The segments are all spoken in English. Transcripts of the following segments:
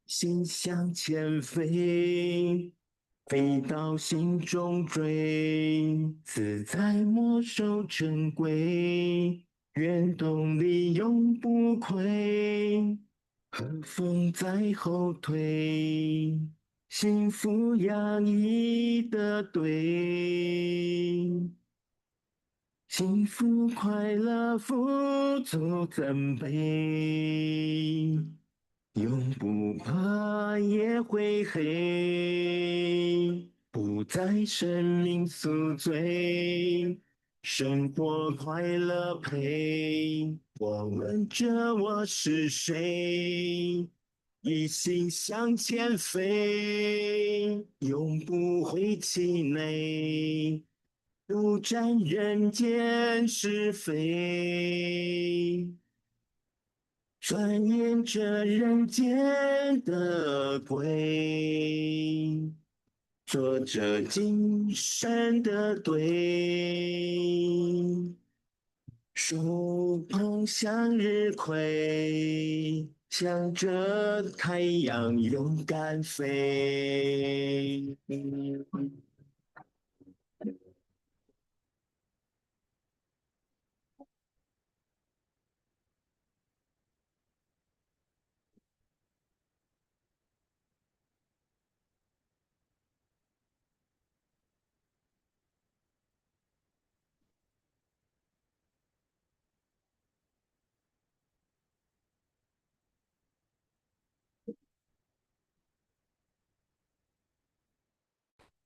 心向前飞，飞到心中追，自在莫守珍贵，愿动力永不亏，和风在后退，幸福洋溢的对。幸福快乐富足增倍，永不怕夜会黑，不在生命宿醉，生活快乐陪。我问着我是谁，一心向前飞，永不会气馁。不沾人间是非，转眼这人间的鬼，做着今生的对，手捧向日葵，向着太阳勇敢飞。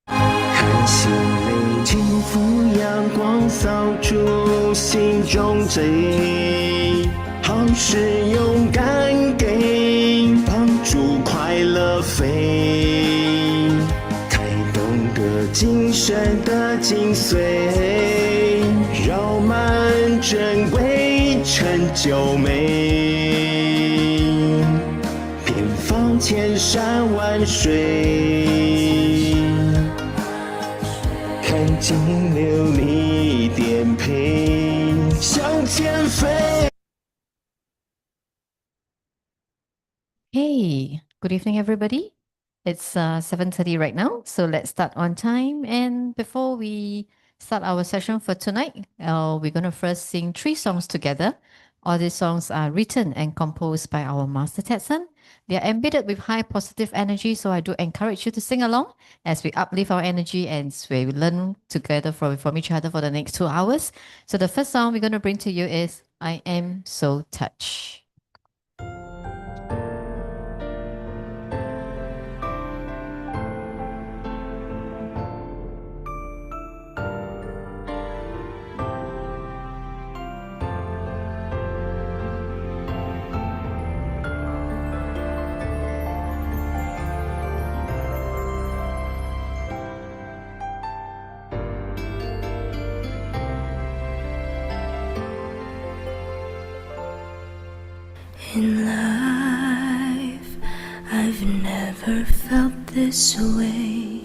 看心灵轻抚阳光扫出心中贼，好事勇敢给，帮助快乐飞，才懂得精神的精髓，绕满珍贵成就美，遍放千山万水。看尽流离颠沛，向前飞。Hey, good evening, everybody. It's 7:30 right now, so let's start on time. And before we start our session for tonight, we're going to first sing 3 songs together. All these songs are written and composed by our master Tetson. They are embedded with high positive energy, so I do encourage you to sing along as we uplift our energy and we learn together from each other for the next 2 hours. So the first song we're going to bring to you is I Am So Touched. In life, I've never felt this way.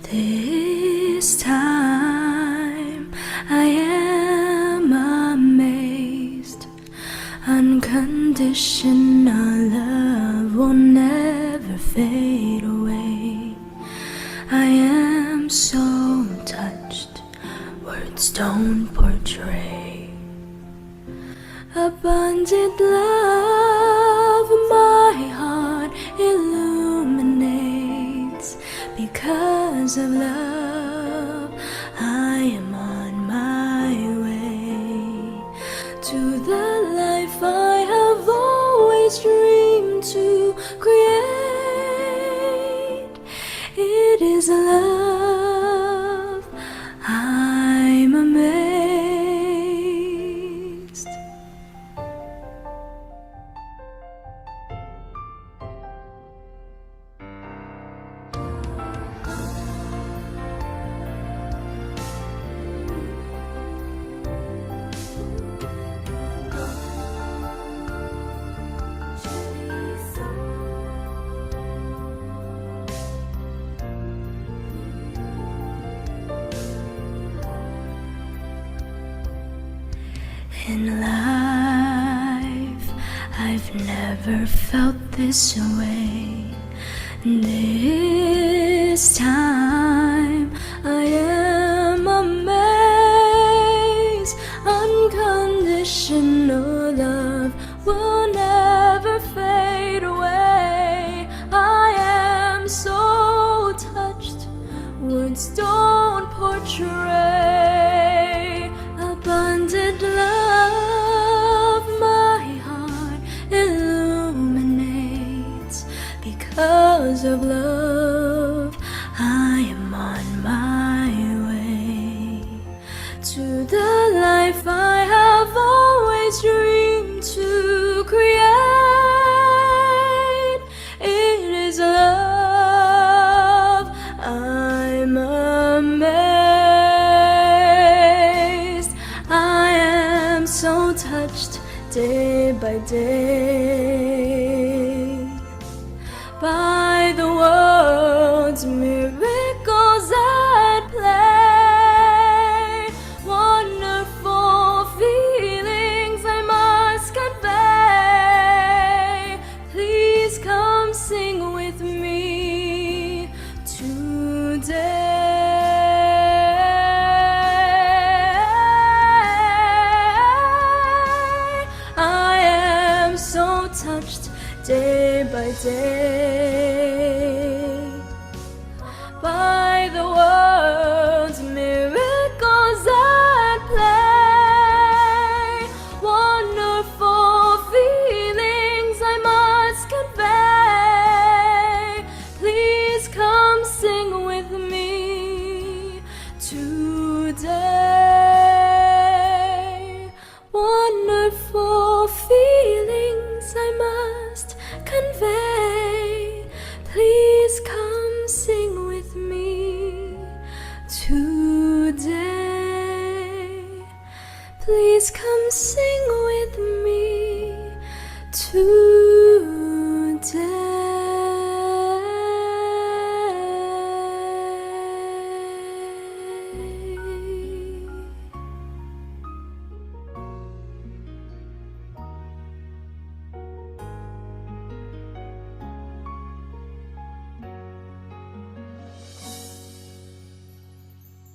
This time, I am amazed. Unconditional love will never fade away. I am so touched, words don't portray. Abundant love, my heart illuminates. Because of love, I am on my way. In life, I've never felt this way. This time, I am amazed. Unconditional love will never fade away. I am so touched, words don't portray. Abundant love, my heart illuminates. Because of love, I am on my way to the life I have always dreamed to create. It is love, I'm amazed. I am so touched day by day by the world's miracles at play. Wonderful feelings I must convey. Please come sing with me today. I am so touched day by day by the world's miracles at play. Wonderful feelings I must convey. Please come sing with me today. Wonderful feelings I must convey. Please come sing with me today. Please come sing with me today.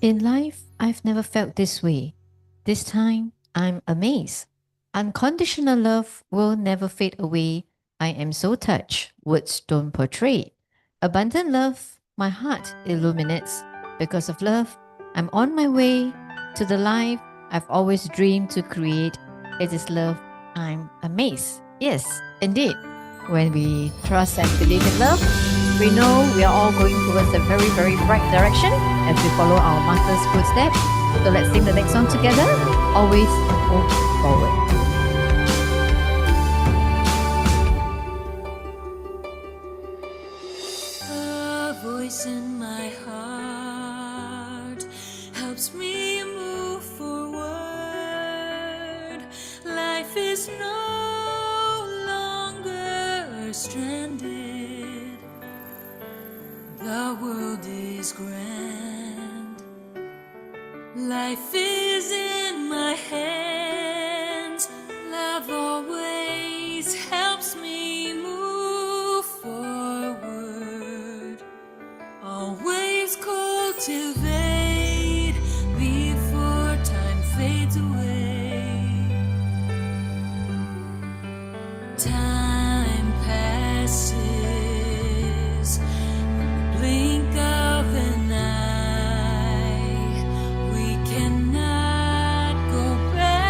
In life, I've never felt this way. This time, I'm amazed. Unconditional love will never fade away. I am so touched, words don't portray. Abundant love, my heart illuminates. Because of love, I'm on my way to the life I've always dreamed to create. It is love, I'm amazed. Yes, indeed. When we trust and believe in love, we know we are all going towards a very, very bright direction as we follow our master's footsteps. So let's sing the next song together. Always move forward. A voice in my heart helps me move forward. Life is no longer stranded. The world is grand. Life is in my hands. Love always helps me move forward. Always cultivate before time fades away. Time passes, blink of an eye. We cannot go back.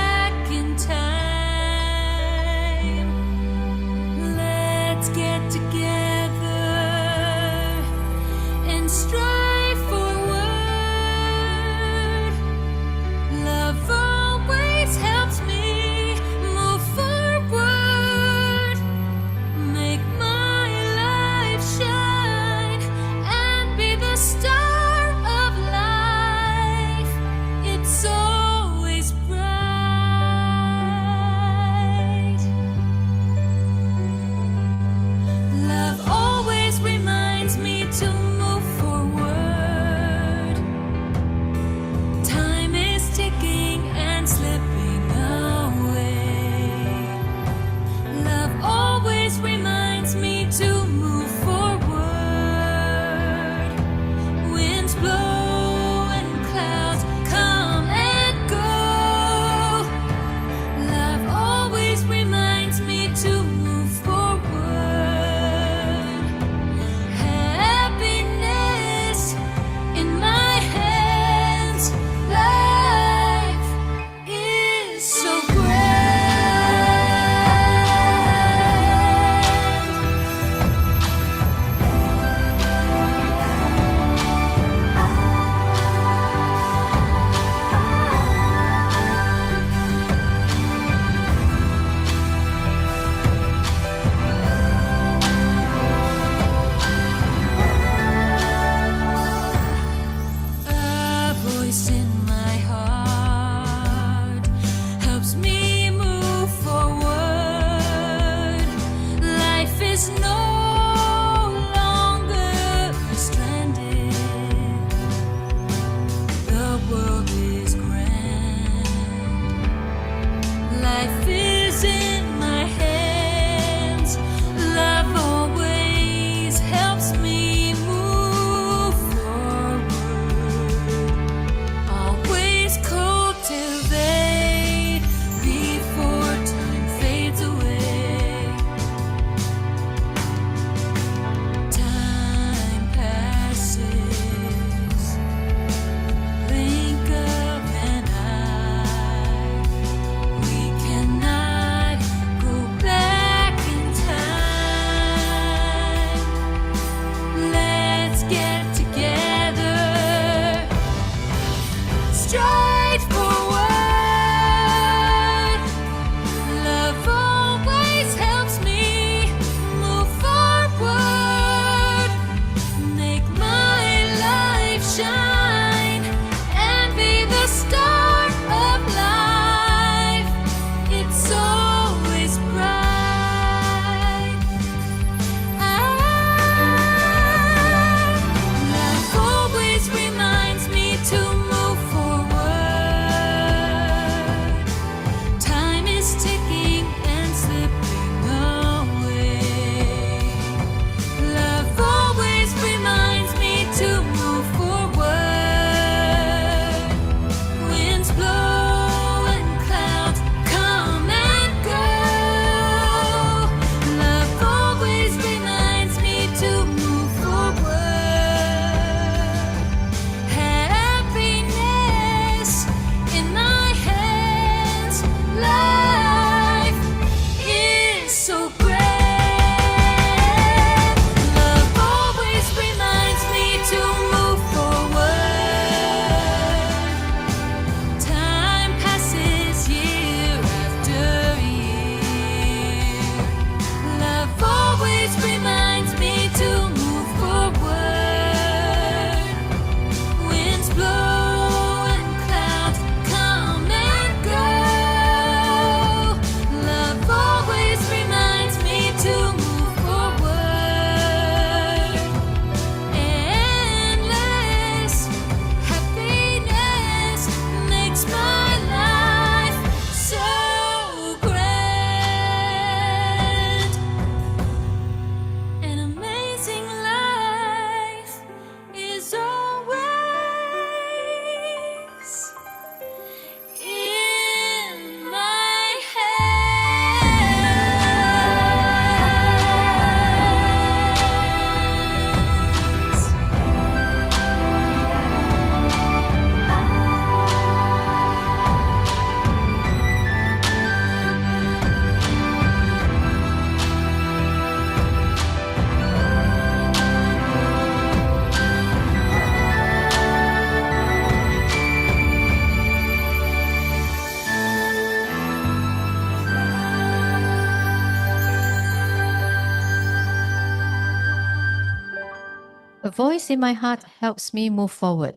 voice in my heart helps me move forward.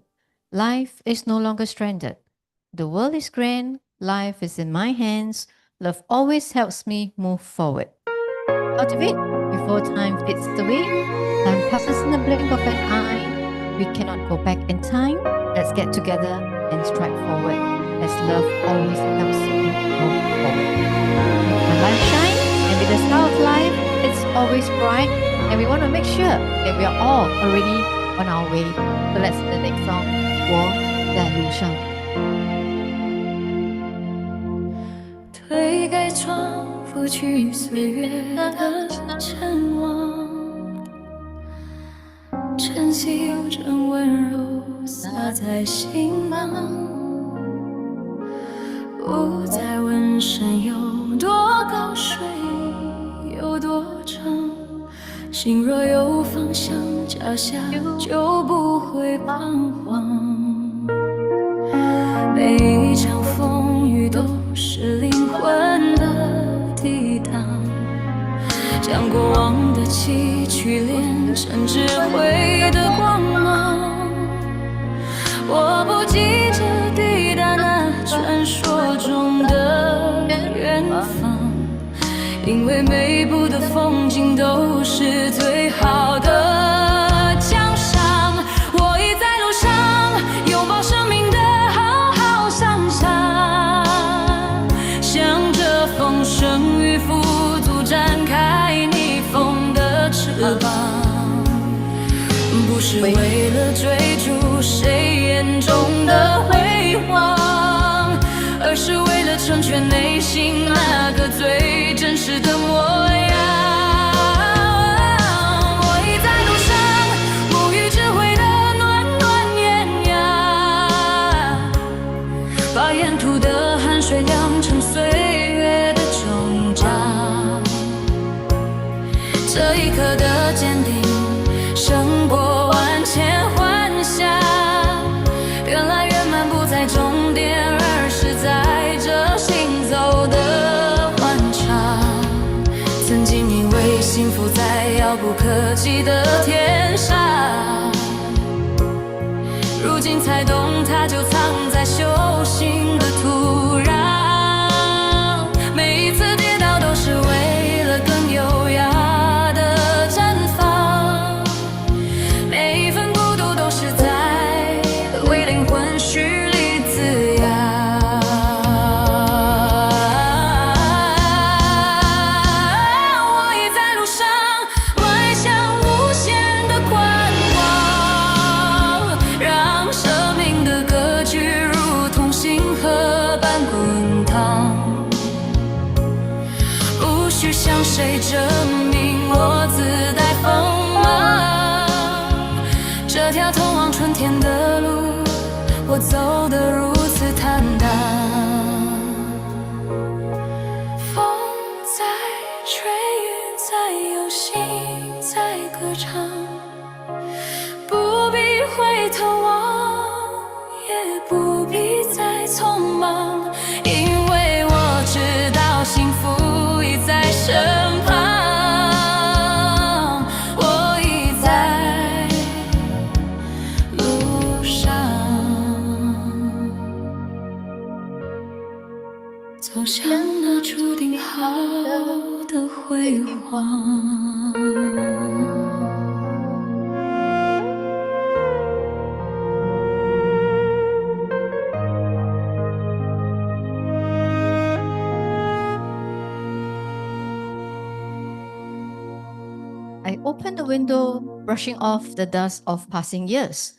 Life is no longer stranded. The world is grand. Life is in my hands. Love always helps me move forward. Cultivate before time fades away. Time passes in the blink of an eye. We cannot go back in time. Let's get together and strike forward, as love always helps me move forward. When life shines and with the star of life, it's always bright, and we want to make sure that we are all already on our way. So let's the next song, 我在路上。推开窗，拂去岁月的尘网，晨曦有阵温柔洒在心房，不再问山有多高，水有多长，心若有方向，脚下就不会彷徨。每一场风雨都是灵魂的抵挡，将过往的崎岖炼成智慧的光芒。我不急着抵达那传说中的远方，因为每一步的风景都是最好的奖赏。我已在路上，拥抱生命的浩浩汤汤，向着风声与富足展开逆风的翅膀，不是为了追逐谁眼中的辉煌，而是为了成全内心那个最真实的模样。我已在路上，沐浴智慧的暖暖艳阳，把沿途的汗水酿成岁月的终章。这一刻的坚定胜过万千幻想，原来圆满不在终点，而是在这行走的欢畅。曾经以为幸福在遥不可及的天上，如今才懂它就藏在修行的土壤。每一次跌倒都是为了更优雅的绽放，每一份孤独都是在为灵魂蓄力滋养。我已在路上，迈向无限的宽广，让生命的歌曲如同星河般滚烫。不需向谁证明我自带锋芒，这条通往春天的路，我走得如此坦荡。风在吹，云在游行，在歌唱，不必回头望，也不必再匆忙，因为我知道幸福已在身旁。我已在路上，走向那注定好的辉煌。I open the window, brushing off the dust of passing years.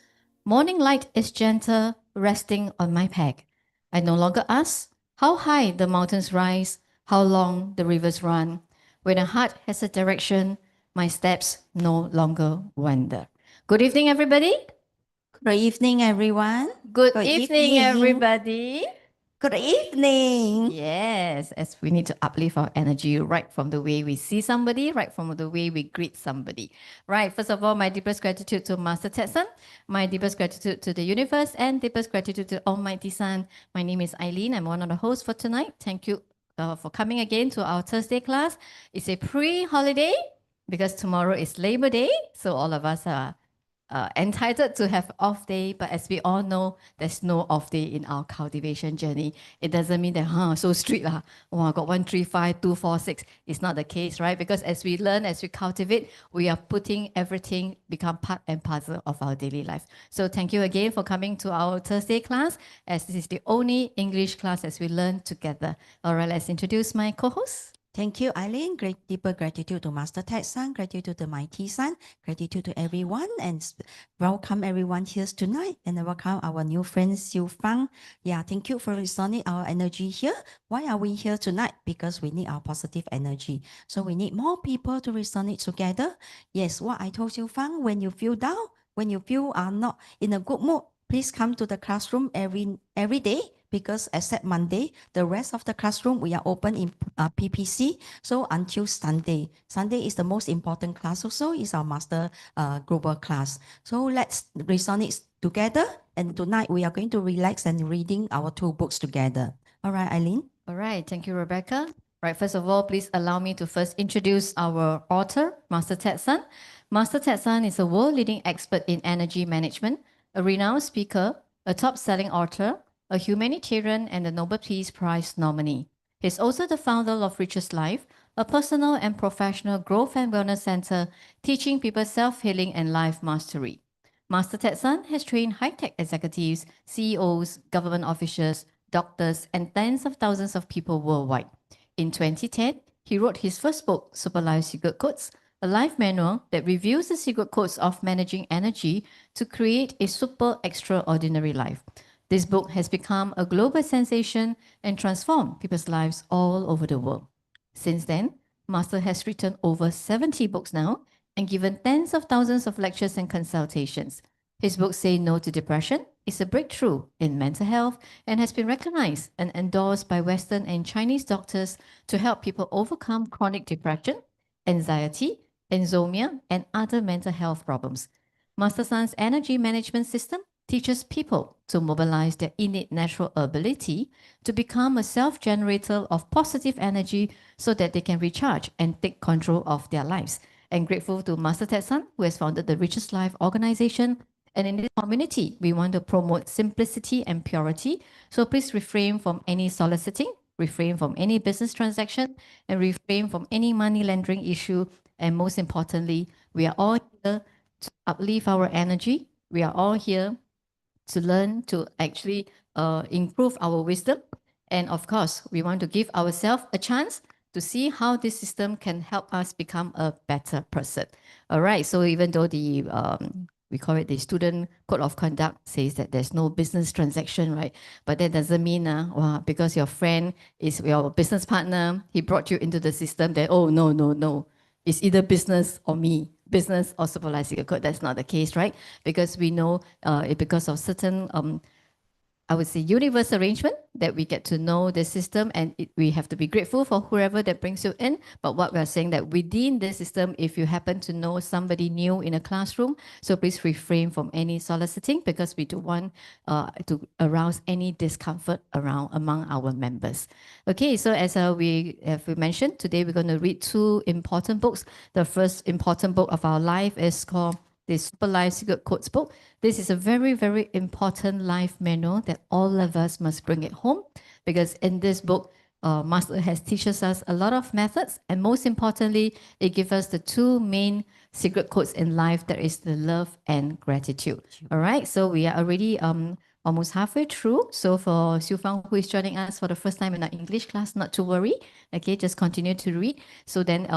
Morning light is gentle, resting on my back. I no longer ask how high the mountains rise, how long the rivers run. When a heart has a direction, my steps no longer wander. Good evening, everybody. Good evening, everyone. Good Good evening, evening. everybody. Good evening. Yes, as we need to uplift our energy right from the way we see somebody, right from the way we greet somebody. Right, first of all, my deepest gratitude to Master Tetson, my deepest gratitude to the universe, and deepest gratitude to Almighty Sun. My name is Eileen. I'm one of the hosts for tonight. Thank you for coming again to our Thursday class. It's a pre-holiday because tomorrow is Labor Day. So all of us are entitled to have off day, but as we all know, there's no off day in our cultivation journey. It doesn't mean that, so strict lah. Oh, I got 1, 3, 5, 2, 4, 6. It's not the case, right? Because as we learn, as we cultivate, we are putting everything become part and parcel of our daily life. So thank you again for coming to our Thursday class, as this is the only English class as we learn together. All right, let's introduce my co-host. Thank you, Eileen. Great deeper gratitude to Master Ted-san, gratitude to Mighty San, gratitude to everyone, and welcome everyone here tonight, and welcome our new friend Xiu Fang. Yeah, thank you for resonating our energy here. Why are we here tonight? Because we need our positive energy. So we need more people to resonate together. Yes, what I told Xiu Fang, when you feel down, when you feel are not in a good mood, please come to the classroom every day, because except Monday, the rest of the classroom, we are open in PPC. So until Sunday. Sunday is the most important class also, is our master global class. So let's resonate together. And tonight we are going to relax and reading our 2 books together. All right, Eileen? All right, thank you, Rebecca. Right, first of all, please allow me to first introduce our author, Master Ted-san. Master Ted-san is a world-leading expert in energy management, a renowned speaker, a top-selling author, a humanitarian, and a Nobel Peace Prize nominee. He's also the founder of Richest Life, a personal and professional growth and wellness center teaching people self-healing and life mastery. Master Ted-san has trained high-tech executives, CEOs, government officials, doctors, and tens of thousands of people worldwide. In 2010, he wrote his first book, Super Life Secret Codes, a life manual that reveals the secret codes of managing energy to create a super extraordinary life. This book has become a global sensation and transformed people's lives all over the world. Since then, Master has written over 70 books now and given tens of thousands of lectures and consultations. His book, Say No to Depression, is a breakthrough in mental health and has been recognized and endorsed by Western and Chinese doctors to help people overcome chronic depression, anxiety, insomnia, and other mental health problems. Master San's energy management system teaches people to mobilize their innate natural ability to become a self-generator of positive energy so that they can recharge and take control of their lives. And grateful to Master Ted-san, who has founded the Richest Life organization. And in this community, we want to promote simplicity and purity. So please refrain from any soliciting, refrain from any business transaction, and refrain from any money laundering issue. And most importantly, we are all here to uplift our energy. We are all here to learn to actually improve our wisdom. And of course, we want to give ourselves a chance to see how this system can help us become a better person. All right, so even though the we call it the student code of conduct says that there's no business transaction, right? But that doesn't mean because your friend is your business partner, he brought you into the system that, oh, no. It's either business or me, business or Super Life Secret Code. That's not the case, right? Because we know because of certain I would say universe arrangement that we get to know the system, and we have to be grateful for whoever that brings you in. But what we're saying that within the system, if you happen to know somebody new in a classroom, so please refrain from any soliciting, because we don't want to arouse any discomfort among our members. Okay, so as we mentioned, today we're going to read 2 important books. The first important book of our life is called the Super Life Secret Codes book. This is a very, very important life manual that all of us must bring it home, because in this book, Master has teaches us a lot of methods, and most importantly, it gives us the 2 main secret codes in life, that is the love and gratitude. All right, so we are already almost halfway through. So for Xiu Fang, who is joining us for the first time in our English class, not to worry. Okay, just continue to read. So then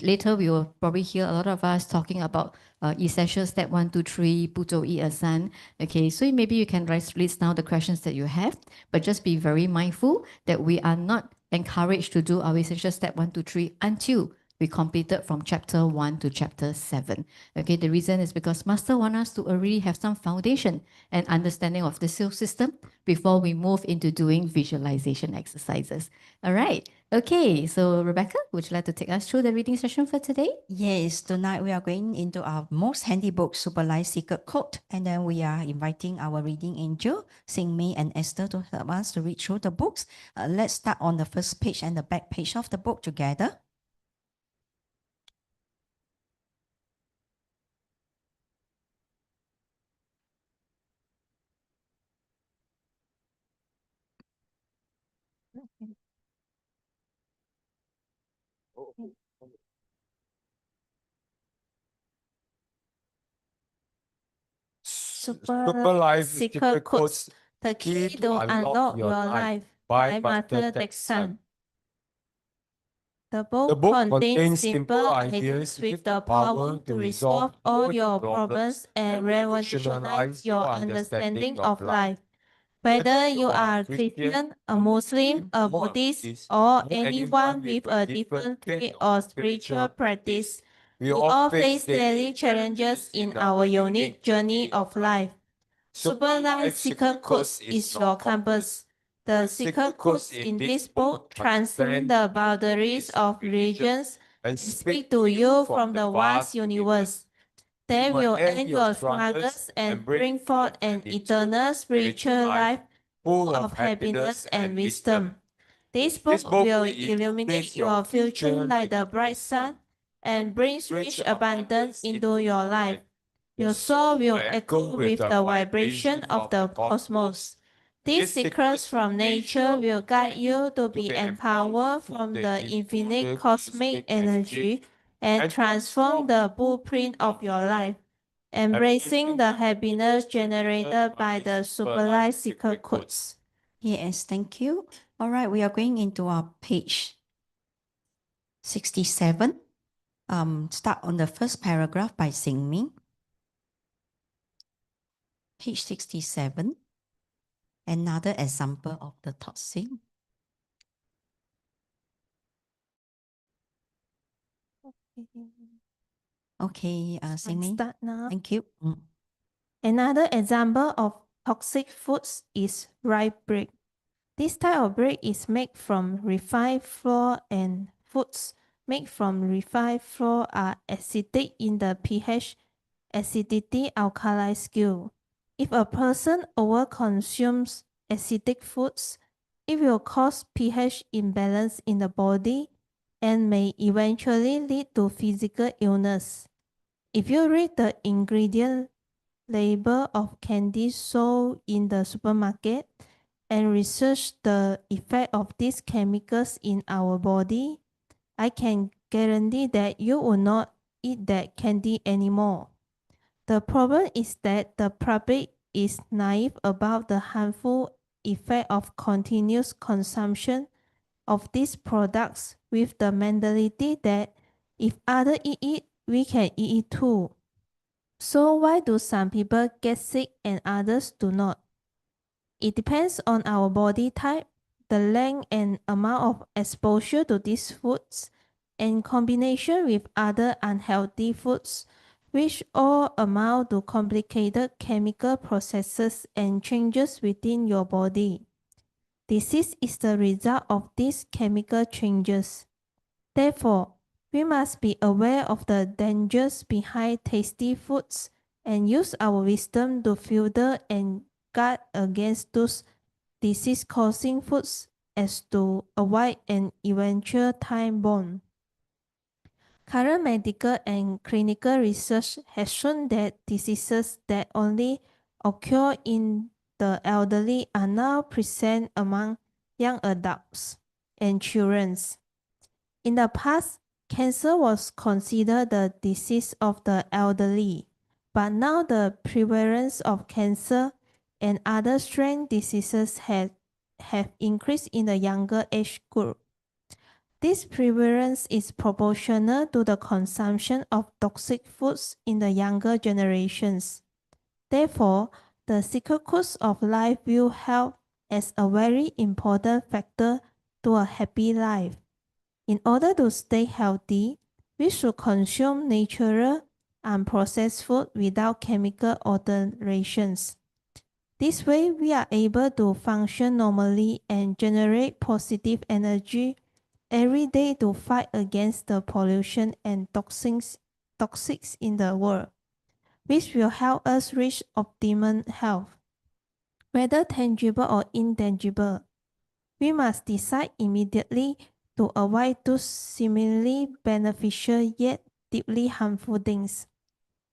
later we will probably hear a lot of us talking about essential step 1, 2, 3, 步骤1、2、3. Okay, so maybe you can list down the questions that you have, but just be very mindful that we are not encouraged to do our essential step 1, 2, 3 until we completed from chapter 1 to chapter 7. Okay, the reason is because Master wants us to already have some foundation and understanding of the cell system before we move into doing visualization exercises. All right. Okay, so Rebecca, would you like to take us through the reading session for today? Yes, tonight we are going into our most handy book, Super Life Secret Code. And then we are inviting our reading angel, Sing Mei and Esther, to help us to read through the books. Let's start on the first page and the back page of the book together. Super Life Secret Codes, the key to unlock your life by Master Texan. The book contains simple ideas with the power to resolve all your problems and revolutionize your understanding of life. Whether you are a Christian, a Muslim, a Buddhist, or anyone with a different faith or spiritual practice, we all face daily challenges in our unique journey of life. Super Life Secret Codes is your compass. The secret codes in this book transcend the boundaries of religions and speak to you from the vast universe. They will end your struggles and bring forth an eternal spiritual life full of happiness and wisdom. This book will illuminate your future like the bright sun and brings rich abundance into your life. Your soul will echo with the vibration of the cosmos. These secrets from nature will guide you to be empowered from the infinite cosmic energy and transform the blueprint of your life, embracing the happiness generated by the Super Life Secret Codes. Yes, thank you. All right, we are going into our page 67. Start on the first paragraph by Singming. Page 67. Another example of the toxic. Okay, Singming. Start now. Thank you. Another example of toxic foods is rye bread. This type of bread is made from refined flour, and foods made from refined flour are acidic in the pH acidity alkali scale. If a person overconsumes acidic foods, it will cause pH imbalance in the body and may eventually lead to physical illness. If you read the ingredient label of candy sold in the supermarket and research the effect of these chemicals in our body, I can guarantee that you will not eat that candy anymore. The problem is that the public is naive about the harmful effect of continuous consumption of these products with the mentality that if others eat it, we can eat it too. So why do some people get sick and others do not? It depends on our body type, the length and amount of exposure to these foods, in combination with other unhealthy foods, which all amount to complicated chemical processes and changes within your body. Disease is the result of these chemical changes. Therefore, we must be aware of the dangers behind tasty foods and use our wisdom to filter and guard against those disease-causing foods as to avoid an eventual time bomb. Current medical and clinical research has shown that diseases that only occur in the elderly are now present among young adults and children. In the past, cancer was considered the disease of the elderly, but now the prevalence of cancer and other strange diseases have increased in the younger age group. This prevalence is proportional to the consumption of toxic foods in the younger generations. Therefore, the secret course of life will help as a very important factor to a happy life. In order to stay healthy, we should consume natural, unprocessed food without chemical alterations. This way, we are able to function normally and generate positive energy every day to fight against the pollution and toxins in the world, which will help us reach optimum health. Whether tangible or intangible, we must decide immediately to avoid those seemingly beneficial yet deeply harmful things.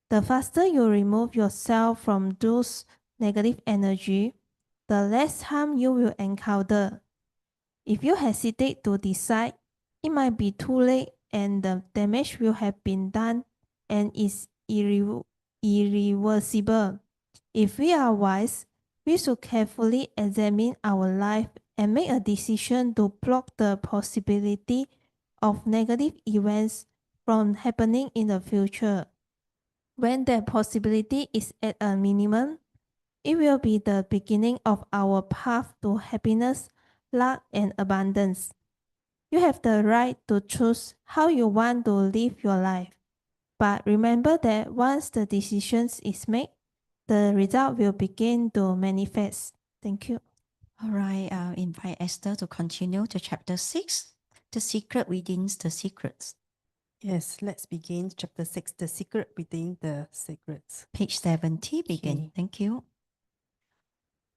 The faster you remove yourself from those negative energy, the less harm you will encounter. If you hesitate to decide, it might be too late and the damage will have been done and is irreversible. If we are wise, we should carefully examine our life and make a decision to block the possibility of negative events from happening in the future. When that possibility is at a minimum, it will be the beginning of our path to happiness, luck, and abundance. You have the right to choose how you want to live your life. But remember that once the decision is made, the result will begin to manifest. Thank you. All right, I'll invite Esther to continue to chapter 6, The Secret Within the Secrets. Yes, let's begin chapter 6, The Secret Within the Secrets. Page 70, begin. Okay. Thank you.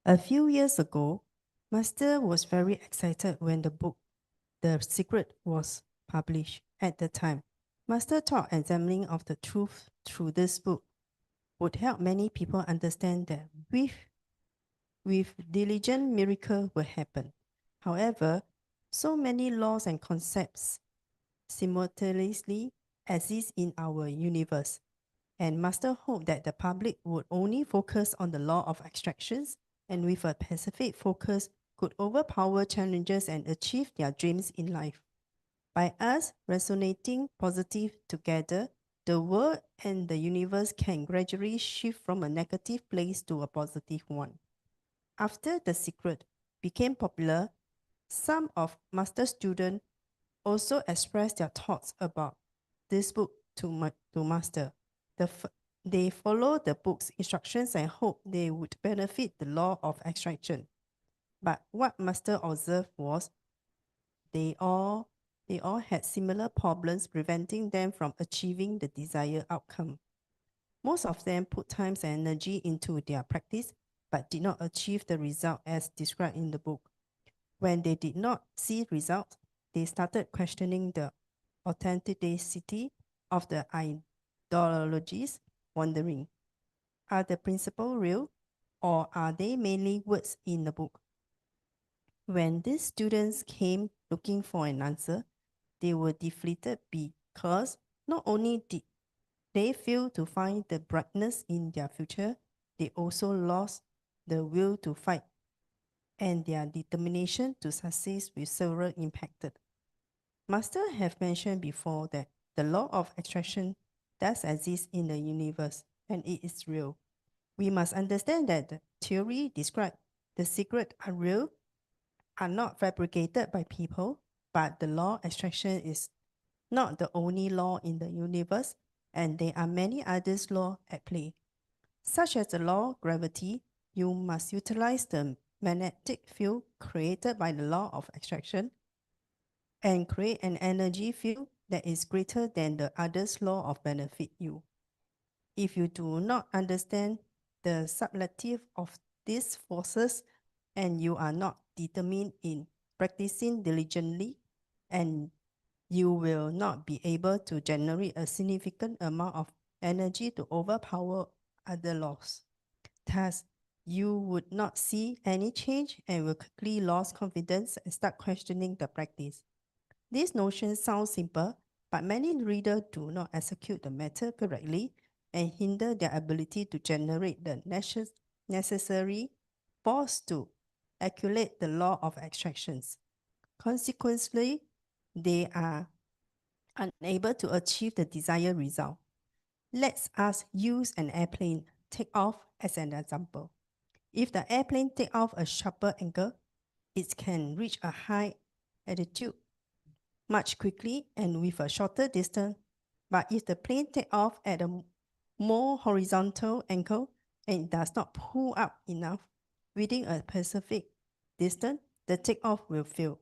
A few years ago, Master was very excited when the book The Secret was published. At the time, Master thought examining of the truth through this book would help many people understand that with diligent miracle will happen. However, so many laws and concepts simultaneously exist in our universe, and Master hoped that the public would only focus on the law of extractions and with a specific focus could overpower challenges and achieve their dreams in life. By us resonating positive together, the world and the universe can gradually shift from a negative place to a positive one. After The Secret became popular, some of Master's students also expressed their thoughts about this book to Master. They followed the book's instructions and hoped they would benefit the law of extraction. But what Master observed was they all had similar problems preventing them from achieving the desired outcome. Most of them put time and energy into their practice, but did not achieve the result as described in the book. When they did not see results, they started questioning the authenticity of the ideologies, wondering, are the principles real or are they mainly words in the book? When these students came looking for an answer, they were deflated because not only did they fail to find the brightness in their future, they also lost the will to fight and their determination to succeed with several impacted. Master have mentioned before that the law of attraction does exist in the universe and it is real. We must understand that the theory described the secret are real, are not fabricated by people, but the law of attraction is not the only law in the universe, and there are many other laws at play. Such as the law of gravity, you must utilize the magnetic field created by the law of attraction and create an energy field that is greater than the other's law of benefit you. If you do not understand the subtlety of these forces and you are not determined in practicing diligently, and you will not be able to generate a significant amount of energy to overpower other laws. Thus, you would not see any change and will quickly lose confidence and start questioning the practice. This notion sounds simple, but many readers do not execute the matter correctly and hinder their ability to generate the necessary force to calculate the law of extractions. Consequently, they are unable to achieve the desired result. Let's us use an airplane take off as an example. If the airplane take off a sharper angle, it can reach a high altitude much quickly and with a shorter distance. But if the plane take off at a more horizontal angle and does not pull up enough within a specific distance, the takeoff will fail.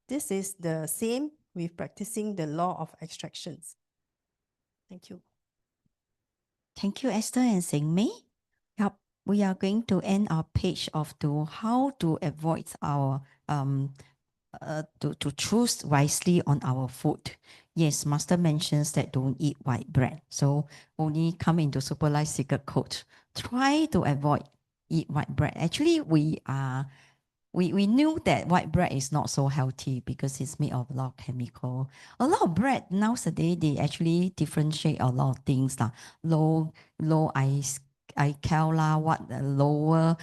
This is the same with practicing the law of extractions. Thank you. Thank you, Esther and Sing Mei. Yep, we are going to end our page of how to avoid our to choose wisely on our food. Yes, Master mentions that don't eat white bread. So only come into Super Life Secret Coach. Try to avoid eat white bread. Actually, we are we knew that white bread is not so healthy because it's made of a lot of chemical. A lot of bread nowadays, they actually differentiate a lot of things lah. Low ICAL lah, lower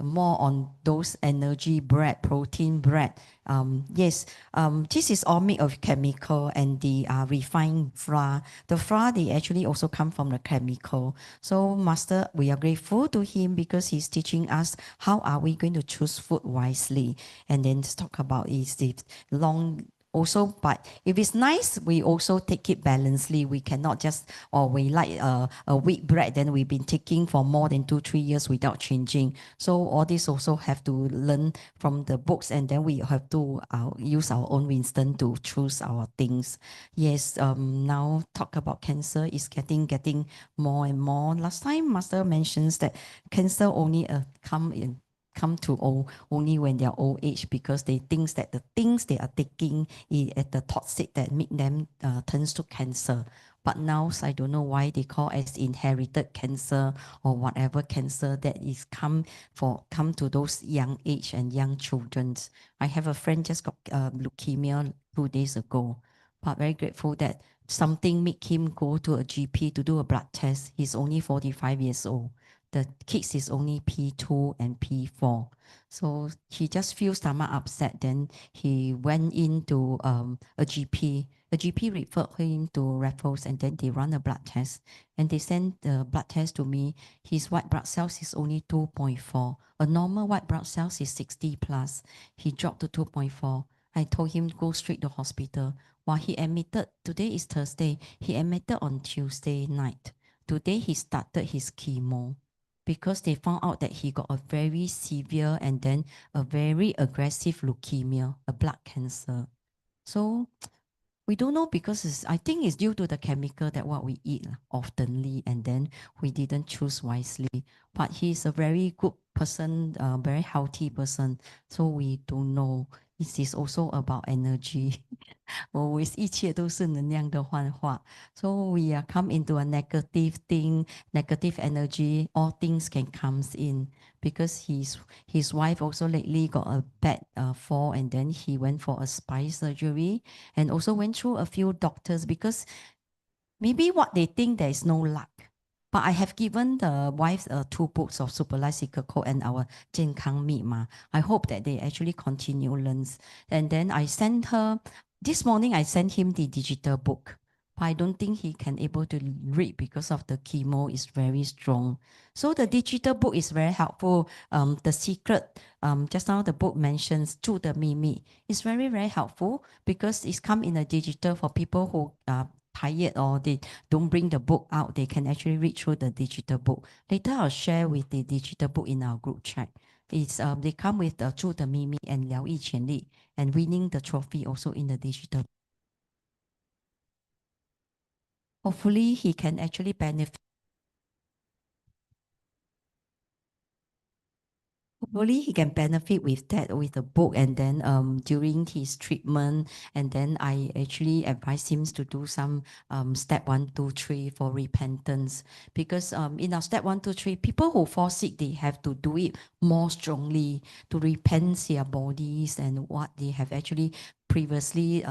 more on those energy bread, protein bread. Yes, this is all made of chemical and the refined flour. The flour, they actually also come from the chemical. So Master, we are grateful to him because he's teaching us how are we going to choose food wisely. And then talk about is the long also, but if it's nice, we also take it balancedly. We cannot just, or we like a wheat bread, then we've been taking for more than 2-3 years without changing. So all this also have to learn from the books, and then we have to use our own wisdom to choose our things. Yes, now talk about cancer is getting more and more. Last time Master mentions that cancer only come to only when they are old age because they think that the things they are taking at the toxic that make them turns to cancer. But now I don't know why they call as inherited cancer or whatever cancer that is come to those young age and young children. I have a friend just got leukemia 2 days ago, but very grateful that something made him go to a GP to do a blood test. He's only 45 years old. The kids is only P2 and P4. So he just feels stomach upset. Then he went into a GP. A GP referred him to Raffles and then they run a blood test. And they sent the blood test to me. His white blood cells is only 2.4. A normal white blood cells is 60 plus. He dropped to 2.4. I told him go straight to hospital. While he admitted, today is Thursday, he admitted on Tuesday night. Today he started his chemo, because they found out that he got a very severe and then a very aggressive leukemia, a blood cancer. So we don't know because I think it's due to the chemical that what we eat oftenly and then we didn't choose wisely. But he's a very good person, very healthy person. So we don't know. It is also about energy. Always 一切都是能量的幻化. So we are come into a negative thing, negative energy, all things can comes in because his wife also lately got a bad fall and then he went for a spine surgery and also went through a few doctors because maybe what they think there is no luck. But I have given the wife 2 books of Super Life Seeker Code and our 健康密码. I hope that they actually continue learns. And then I sent her, this morning I sent him the digital book. But I don't think he can able to read because of the chemo is very strong. So the digital book is very helpful. The secret, just now the book mentions 住的秘密 is very, very helpful because it's come in a digital for people who tired or they don't bring the book out, they can actually read through the digital book. Later I'll share with the digital book in our group chat. It's they come with 住的秘密 and 疗愈潜力 and winning the trophy also in the digital. Hopefully he can actually benefit. Hopefully he can benefit with that, with the book, and then during his treatment, and then I actually advise him to do some step 1, 2, 3 for repentance, because in our step 1, 2, 3, people who fall sick, they have to do it more strongly to repent their bodies and what they have actually previously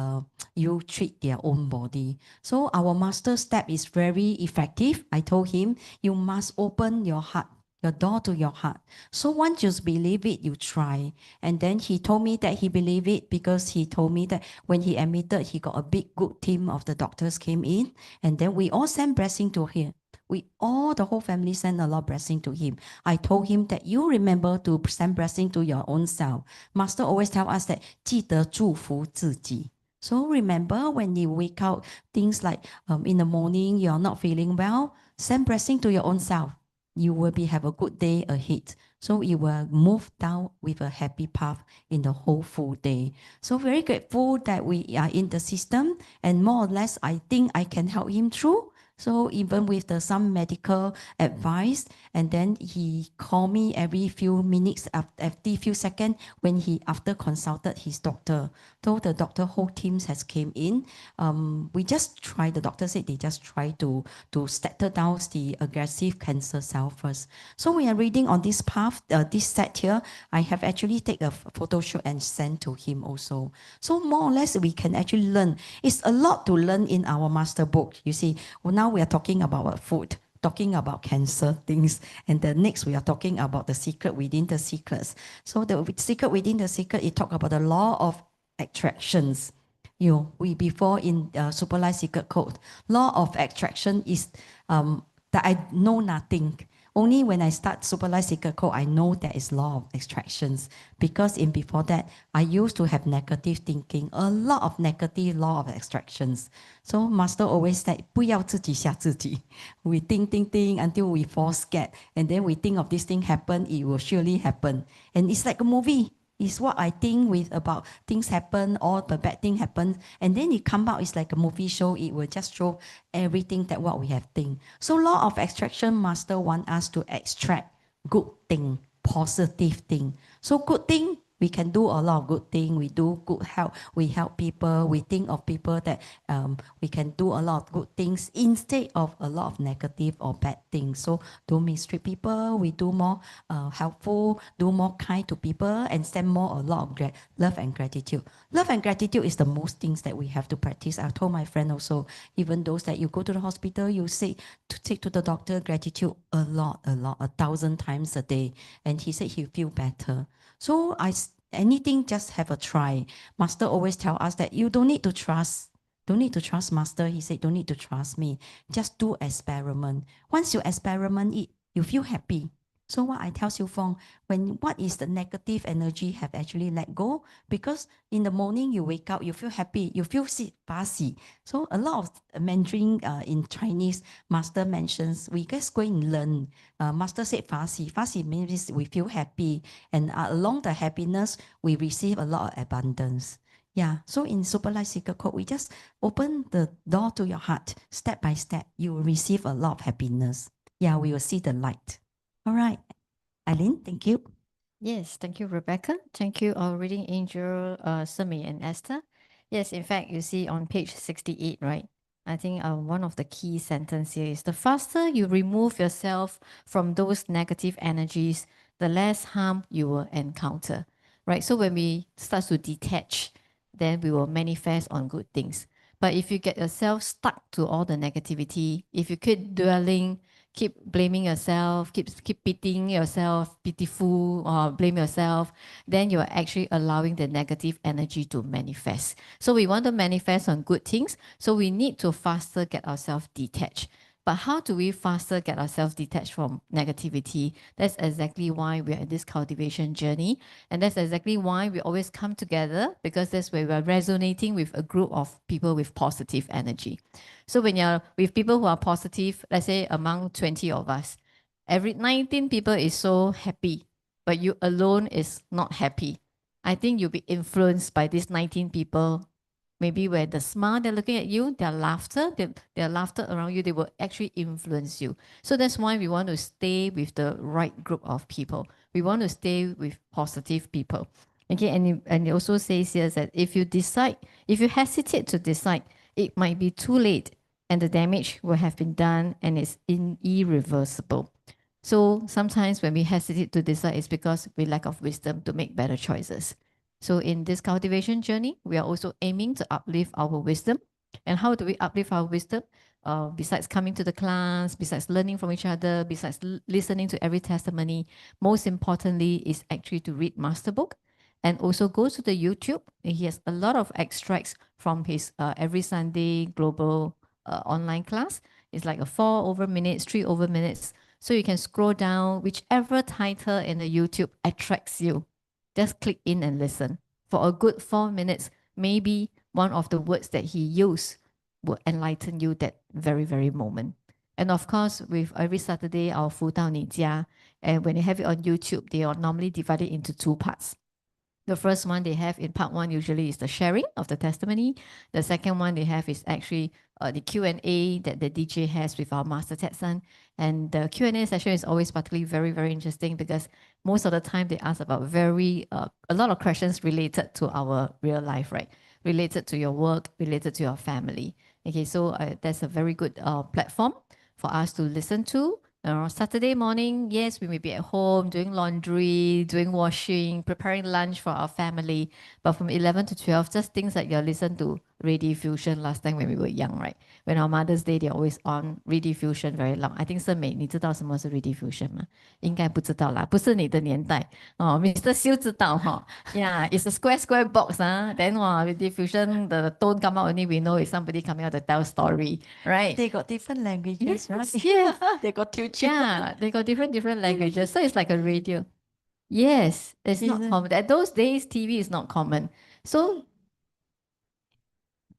you treat their own body. So our master step is very effective. I told him you must open your heart, your door to your heart. So once you believe it, you try. And then he told me that he believed it because he told me that when he admitted, he got a big good team of the doctors came in, and then we all sent blessing to him. We all, the whole family sent a lot of blessing to him. I told him that you remember to send blessing to your own self. Master always tell us that 记得祝福自己. So remember when you wake up, things like in the morning, you're not feeling well, send blessing to your own self. You will have a good day ahead. So you will move down with a happy path in the whole full day. So very grateful that we are in the system, and more or less, I think I can help him through. So even with some medical advice, and then he call me every few minutes, every few seconds when he after consulted his doctor. So the doctor whole teams has came in. We just try. The doctor said they just try to settle down the aggressive cancer cell first. So we are reading on this path, this set here. I have actually take a photo shoot and send to him also. So more or less we can actually learn. It's a lot to learn in our master book. You see, well, now we are talking about food, talking about cancer things, and the next we are talking about the secret within the secrets. So the secret within the secret, it talk about the law of attractions. You know, we before in Super Life Secret Code, law of attraction is that I know nothing. Only when I start Super Life Secret Code, I know there is law of attractions. Because in before that, I used to have negative thinking, a lot of negative law of attractions. So Master always said, 不要自己吓自己. We think until we fall scared. And then we think of this thing happen, it will surely happen. And it's like a movie. It's what I think with about things happen, all the bad thing happen, and then it come out, it's like a movie show, it will just show everything that what we have think. So law of extraction master want us to extract good thing, positive thing. So good thing, we can do a lot of good thing. We do good help. We help people. We think of people that we can do a lot of good things instead of a lot of negative or bad things. So don't mistreat people. We do more helpful, do more kind to people, and send more a lot of love and gratitude. Love and gratitude is the most things that we have to practice. I told my friend also, even those that you go to the hospital, you say to take to the doctor gratitude a lot, 1,000 times a day, and he said he feel better. So anything, just have a try. Master always tell us that you don't need to trust. Don't need to trust Master. He said, don't need to trust me. Just do experiment. Once you experiment it, you feel happy. So what I tell Siu Fong, what is the negative energy have actually let go? Because in the morning you wake up, you feel happy, you feel fasi. So a lot of Mandarin in Chinese, Master mentions, we just go and learn. Master said fasi. Fasi means we feel happy. And along the happiness, we receive a lot of abundance. Yeah, so in Super Life Secret Code, we just open the door to your heart. Step by step, you will receive a lot of happiness. Yeah, we will see the light. All right. Eileen, thank you. Yes, thank you, Rebecca. Thank you, our reading angel, Simi and Esther. Yes, in fact, you see on page 68, right? I think one of the key sentence here is the faster you remove yourself from those negative energies, the less harm you will encounter, right? So when we start to detach, then we will manifest on good things. But if you get yourself stuck to all the negativity, if you keep dwelling, keep blaming yourself, keep pitying yourself, pitiful, or blame yourself, then you are actually allowing the negative energy to manifest. So we want to manifest on good things, so we need to faster get ourselves detached. But how do we faster get ourselves detached from negativity? That's exactly why we're in this cultivation journey. And that's exactly why we always come together, because that's where we're resonating with a group of people with positive energy. So when you're with people who are positive, let's say among 20 of us, every 19 people is so happy, but you alone is not happy. I think you'll be influenced by these 19 people. Maybe where the smile, they're looking at you, their laughter around you, they will actually influence you. So that's why we want to stay with the right group of people. We want to stay with positive people. Okay, and it also says here that if you hesitate to decide, it might be too late and the damage will have been done and it's irreversible. So sometimes when we hesitate to decide, it's because we lack of wisdom to make better choices. So in this cultivation journey, we are also aiming to uplift our wisdom. And how do we uplift our wisdom? Besides coming to the class, besides learning from each other, besides listening to every testimony, most importantly is actually to read Master Book and also go to the YouTube. He has a lot of extracts from his every Sunday global online class. It's like a 4 over minutes, 3 over minutes. So you can scroll down, whichever title in the YouTube attracts you. Just click in and listen. For a good 4 minutes, maybe one of the words that he used will enlighten you that very, very moment. And of course, with every Saturday, our 辅导你家, and when you have it on YouTube, they are normally divided into 2 parts. The first one they have in part one usually is the sharing of the testimony. The second one they have is actually the Q&A that the DJ has with our Master Tetsan. And the Q&A session is always particularly very, very interesting because most of the time they ask about a lot of questions related to our real life, right? Related to your work, related to your family. Okay, so that's a very good platform for us to listen to. Saturday morning, yes, we may be at home doing laundry, doing washing, preparing lunch for our family. But from 11 to 12, just things like you listen to Rediffusion last time when we were young, right? When our Mother's Day, they're always on Rediffusion very long. I think 盛美，你知道什么是 Rediffusion 吗？应该不知道啦，不是你的年代哦。Mr. 修知道哈，Yeah, it's a square box Then Rediffusion, the tone come out only we know it's somebody coming out to tell story, right? They got different languages, Yes, right? yes. They got teaching. Yeah, they got different languages. So it's like a radio. Yes, it's not Is it? common. At those days, TV is not common. So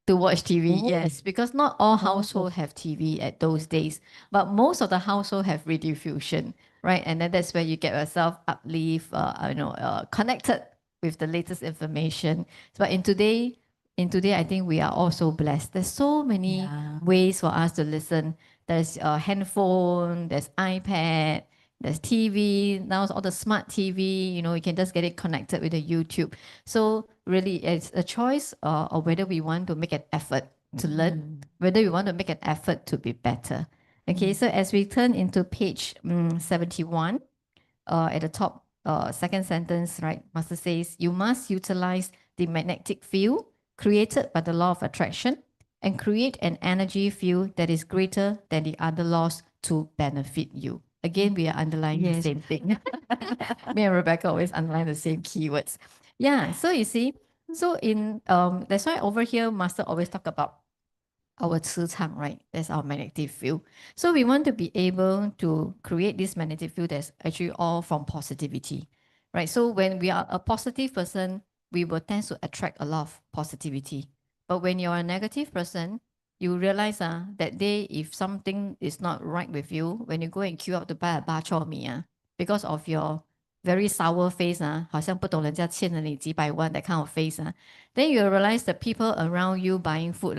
to watch TV, Oh. yes, because not all Oh. households have TV at those days, but most of the household have rediffusion, right? And then that's where you get yourself uplift, connected with the latest information. But in today, I think we are also blessed. There's so many Yeah. ways for us to listen. There's a handphone, there's iPad, there's TV. Now all the smart TV, you can just get it connected with the YouTube. So really, it's a choice of whether we want to make an effort to learn, whether we want to make an effort to be better. Okay, so as we turn into page 71, at the top, second sentence, right? Master says, you must utilize the magnetic field created by the law of attraction and create an energy field that is greater than the other laws to benefit you. Again, we are underlining the Yes. same thing. Me and Rebecca always underline the same keywords. Yeah, so you see, so in that's why over here, Master always talk about our 磁场, right? That's our magnetic field. So we want to be able to create this magnetic field that's actually all from positivity, right? So when we are a positive person, we will tend to attract a lot of positivity. But when you're a negative person, you realize that day if something is not right with you, when you go and queue up to buy a bak chor mee, because of your very sour face, 好像不懂人家欠了你几百万 that kind of face, then you realize the people around you buying food,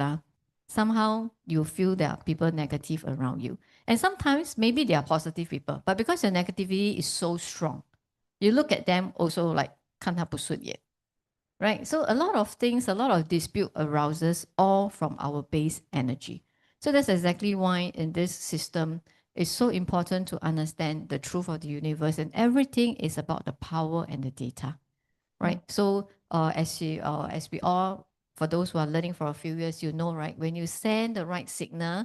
somehow you feel there are people negative around you. And sometimes maybe they are positive people, but because your negativity is so strong, you look at them also like 看他不顺眼. Right? So a lot of things, a lot of dispute arises all from our base energy. So that's exactly why in this system, it's so important to understand the truth of the universe, and everything is about the power and the data. Right? So as we all, for those who are learning for a few years, you know, right? When you send the right signal,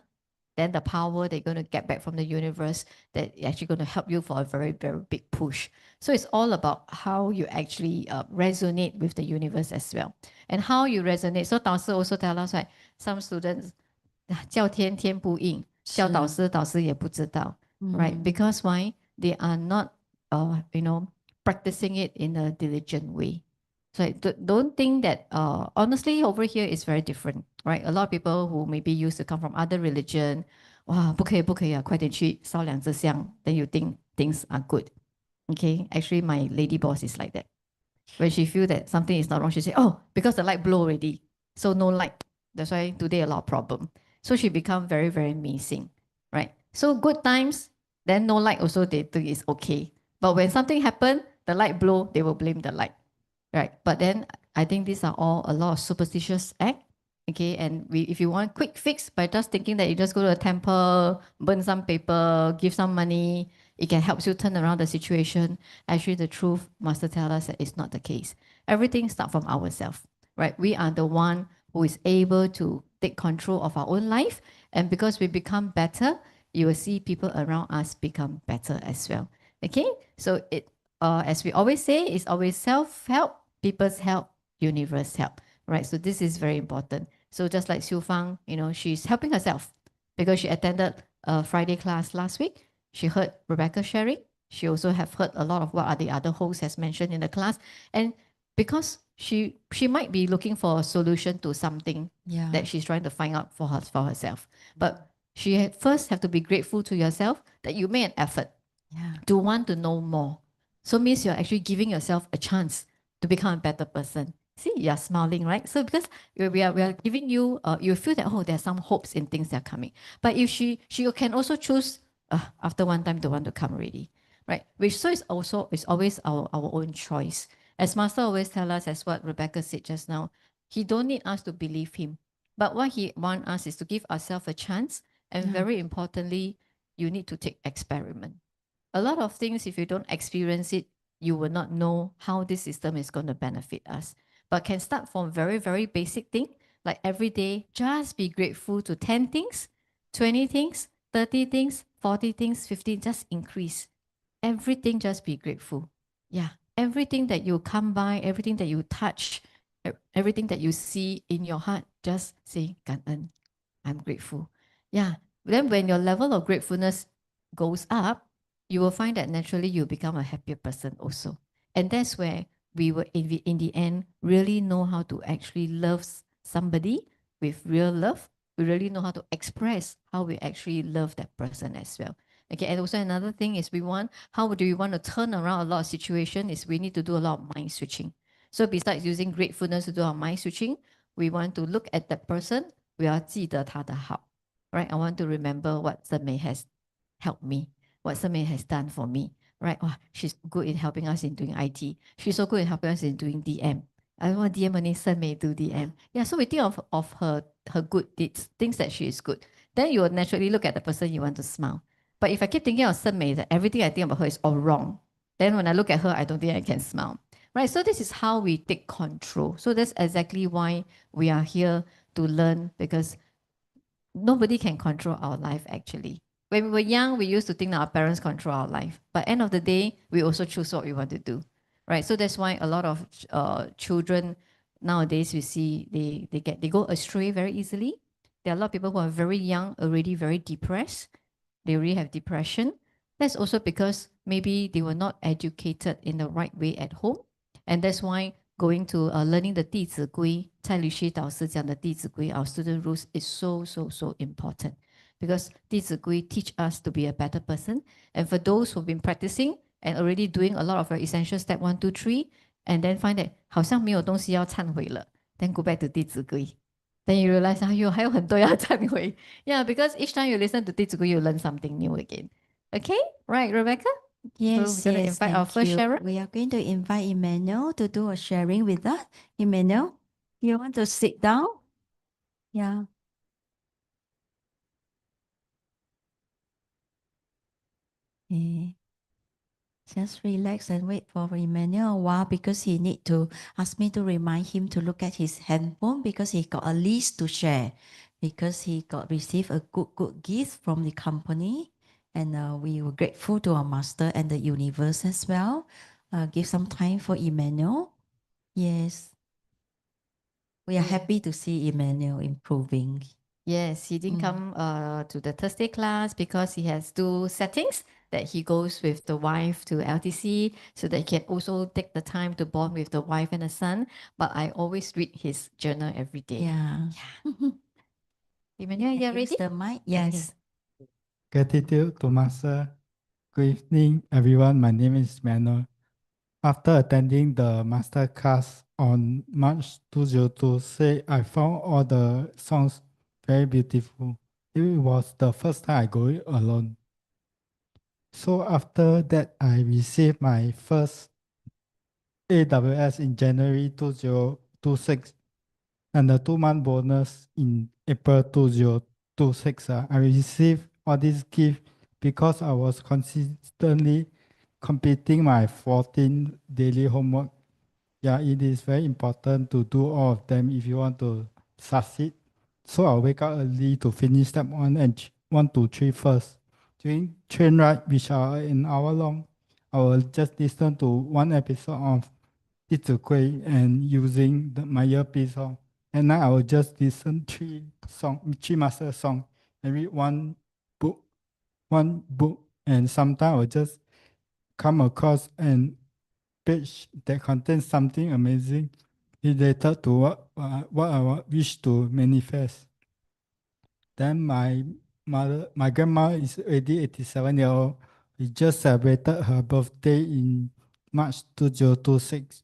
then the power they're going to get back from the universe, that actually going to help you for a very, very big push. So it's all about how you actually resonate with the universe as well. And how you resonate. So 导师 also tell us, right? Some students 叫天天不应，叫导师导师也不知道, right? Because why? They are not, practicing it in a diligent way. So don't think that, honestly, over here is very different, right? A lot of people who maybe used to come from other religion, 哇，不可以，不可以啊，快点去烧两支香, then you think things are good. Okay, actually my lady boss is like that. When she feel that something is not wrong, she say, oh, because the light blow already, so no light. That's why today a lot of problem. So she become very, very missing, right? So good times, then no light also they think it's okay. But when something happen, the light blow, they will blame the light. Right, but then I think these are all a lot of superstitious act. Okay, and if you want quick fix by just thinking that you just go to a temple, burn some paper, give some money, it can help you turn around the situation. Actually, the truth, Master tells us that it's not the case. Everything starts from ourselves, right? We are the one who is able to take control of our own life, and because we become better, you will see people around us become better as well. Okay, so as we always say, it's always self-help, people's help, universe help, right? So this is very important. So just like Xiu Fang, she's helping herself because she attended a Friday class last week. She heard Rebecca sharing. She also have heard a lot of what the other hosts has mentioned in the class. And because she might be looking for a solution to something that she's trying to find out for herself. But she first have to be grateful to yourself that you made an effort to want to know more. So means you're actually giving yourself a chance to become a better person. See, you're smiling, right? So because we are giving you, you feel that, oh, there's some hopes in things that are coming. But if she can also choose, after one time, don't want to come already, right? Which so is also is always our own choice. As Master always tell us, as what Rebecca said just now, he don't need us to believe him. But what he want us is to give ourselves a chance. And Yeah. very importantly, you need to take experiment. A lot of things, if you don't experience it, you will not know how this system is going to benefit us. But can start from very, very basic thing, like every day, just be grateful to 10 things, 20 things, 30 things, 40 things, 50, just increase. Everything, just be grateful. Yeah. Everything that you come by, everything that you touch, everything that you see in your heart, just say, 感恩, I'm grateful. Yeah. Then when your level of gratefulness goes up, you will find that naturally you become a happier person also. And that's where we will, in the end, really know how to actually love somebody with real love. We really know how to express how we actually love that person as well. Okay, and also another thing is how do we want to turn around a lot of situation is we need to do a lot of mind switching. So besides using gratefulness to do our mind switching, we want to look at that person, we are 记得他的好. Right, I want to remember what Zheng has helped me, what Zheng has done for me. Right, oh, she's good in helping us in doing IT. She's so good in helping us in doing DM. I don't want DM only Zheng do DM. Yeah, so we think of her good deeds, things that she is good. Then you will naturally look at the person you want to smile. But if I keep thinking of Zheng that everything I think about her is all wrong, then when I look at her, I don't think I can smile. Right, so this is how we take control. So that's exactly why we are here to learn, because nobody can control our life actually. When we were young, we used to think that our parents control our life. But end of the day, we also choose what we want to do. Right? So that's why a lot of children nowadays, we see they go astray very easily. There are a lot of people who are very young, already very depressed. They already have depression. That's also because maybe they were not educated in the right way at home. And that's why going to learning the 弟子规, 蔡律师导师讲的弟子规, our student rules is so important, because 弟子规 teach us to be a better person. And for those who've been practicing and already doing a lot of our essential step 1, 2, 3, and then find that 好像没有东西要忏悔了, then go back to 弟子规. Then you realize, 还有很多要忏悔. Yeah, because each time you listen to 弟子规, you learn something new again. Okay, right, Rebecca? Yes, we're gonna invite our thank first you. sharer. We are going to invite Emmanuel to do a sharing with us. Emmanuel, you want to sit down? Yeah. Okay. Just relax and wait for Emmanuel a while, because he need to ask me to remind him to look at his handphone, because he got a list to share, because he got received a good gift from the company. And we were grateful to our master and the universe as well. Give some time for Emmanuel. Yes. We are happy to see Emmanuel improving. Yes, he didn't come to the Thursday class because he has 2 settings that he goes with the wife to LTC, so that he can also take the time to bond with the wife and the son. But I always read his journal every day. Yeah. Emmanuel, you Use ready? the mic. Yes. Gratitude to Master. Good evening, everyone. My name is Manuel. After attending the master class on March 2026, I found all the songs very beautiful. It was the first time I go alone. So after that, I received my first AWS in January 2026 and the 2-month bonus in April 2026. I received all these gifts because I was consistently completing my 14 daily homework. Yeah, it is very important to do all of them if you want to succeed. So I'll wake up early to finish step 1 and 1, 2, 3 first. During train ride, which are an hour long, I will just listen to 1 episode of 弟子规 and using my earpiece on. And now I will just listen 3 master song and read one book, and sometimes I will just come across an page that contains something amazing related to what I wish to manifest. Then my grandma is already 87 years old. We just celebrated her birthday in March 2026.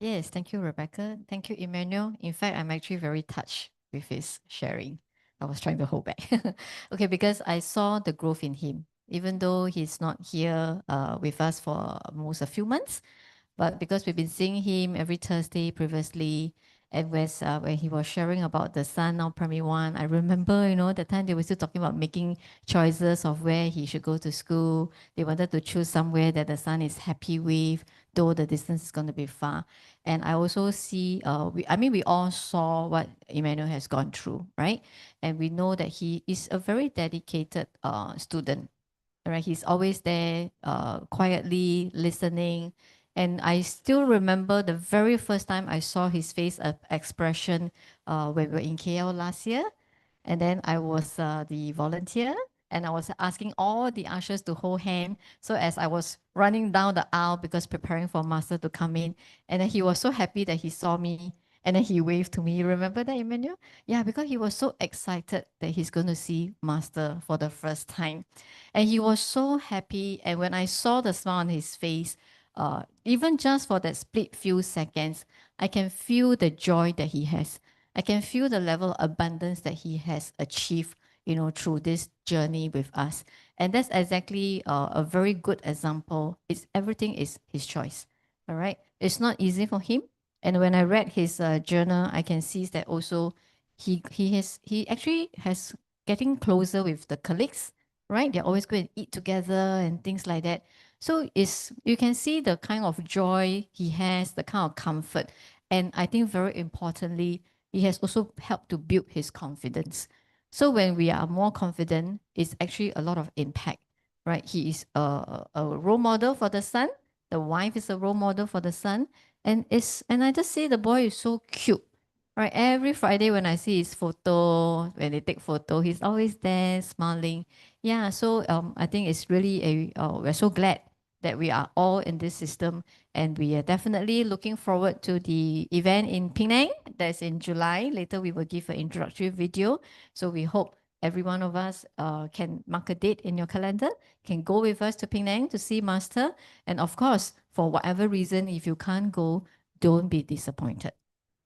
Yes, thank you, Rebecca. Thank you, Emmanuel. In fact, I'm actually very touched with his sharing. I was trying to hold back. Okay, because I saw the growth in him. Even though he's not here with us for almost a few months, but because we've been seeing him every Thursday previously, and when he was sharing about the son now primary one, I remember, the time they were still talking about making choices of where he should go to school. They wanted to choose somewhere that the son is happy with, though the distance is going to be far. And I also see, we all saw what Emmanuel has gone through, right? And we know that he is a very dedicated student. Right, he's always there, quietly listening. And I still remember the very first time I saw his face expression when we were in KL last year. And then I was the volunteer, and I was asking all the ushers to hold hand. So as I was running down the aisle because preparing for master to come in, and then he was so happy that he saw me, and then he waved to me. You remember that, Emmanuel? Yeah, because he was so excited that he's going to see master for the first time. And he was so happy. And when I saw the smile on his face, even just for that split few seconds, I can feel the joy that he has. I can feel the level of abundance that he has achieved, through this journey with us. And that's exactly a very good example. It's everything is his choice. All right. It's not easy for him. And when I read his journal, I can see that also he actually has getting closer with the colleagues, right? They're always going to eat together and things like that. So you can see the kind of joy he has, the kind of comfort. And I think very importantly, it has also helped to build his confidence. So when we are more confident, it's actually a lot of impact, right? He is a role model for the son. The wife is a role model for the son. And I just see the boy is so cute. Right, every Friday when I see his photo, when they take photo, he's always there smiling. Yeah, so I think it's really we're so glad that we are all in this system, and we are definitely looking forward to the event in Penang. That's in July. Later we will give an introductory video. So we hope every one of us can mark a date in your calendar, can go with us to Penang to see Master. And of course, for whatever reason, if you can't go, don't be disappointed.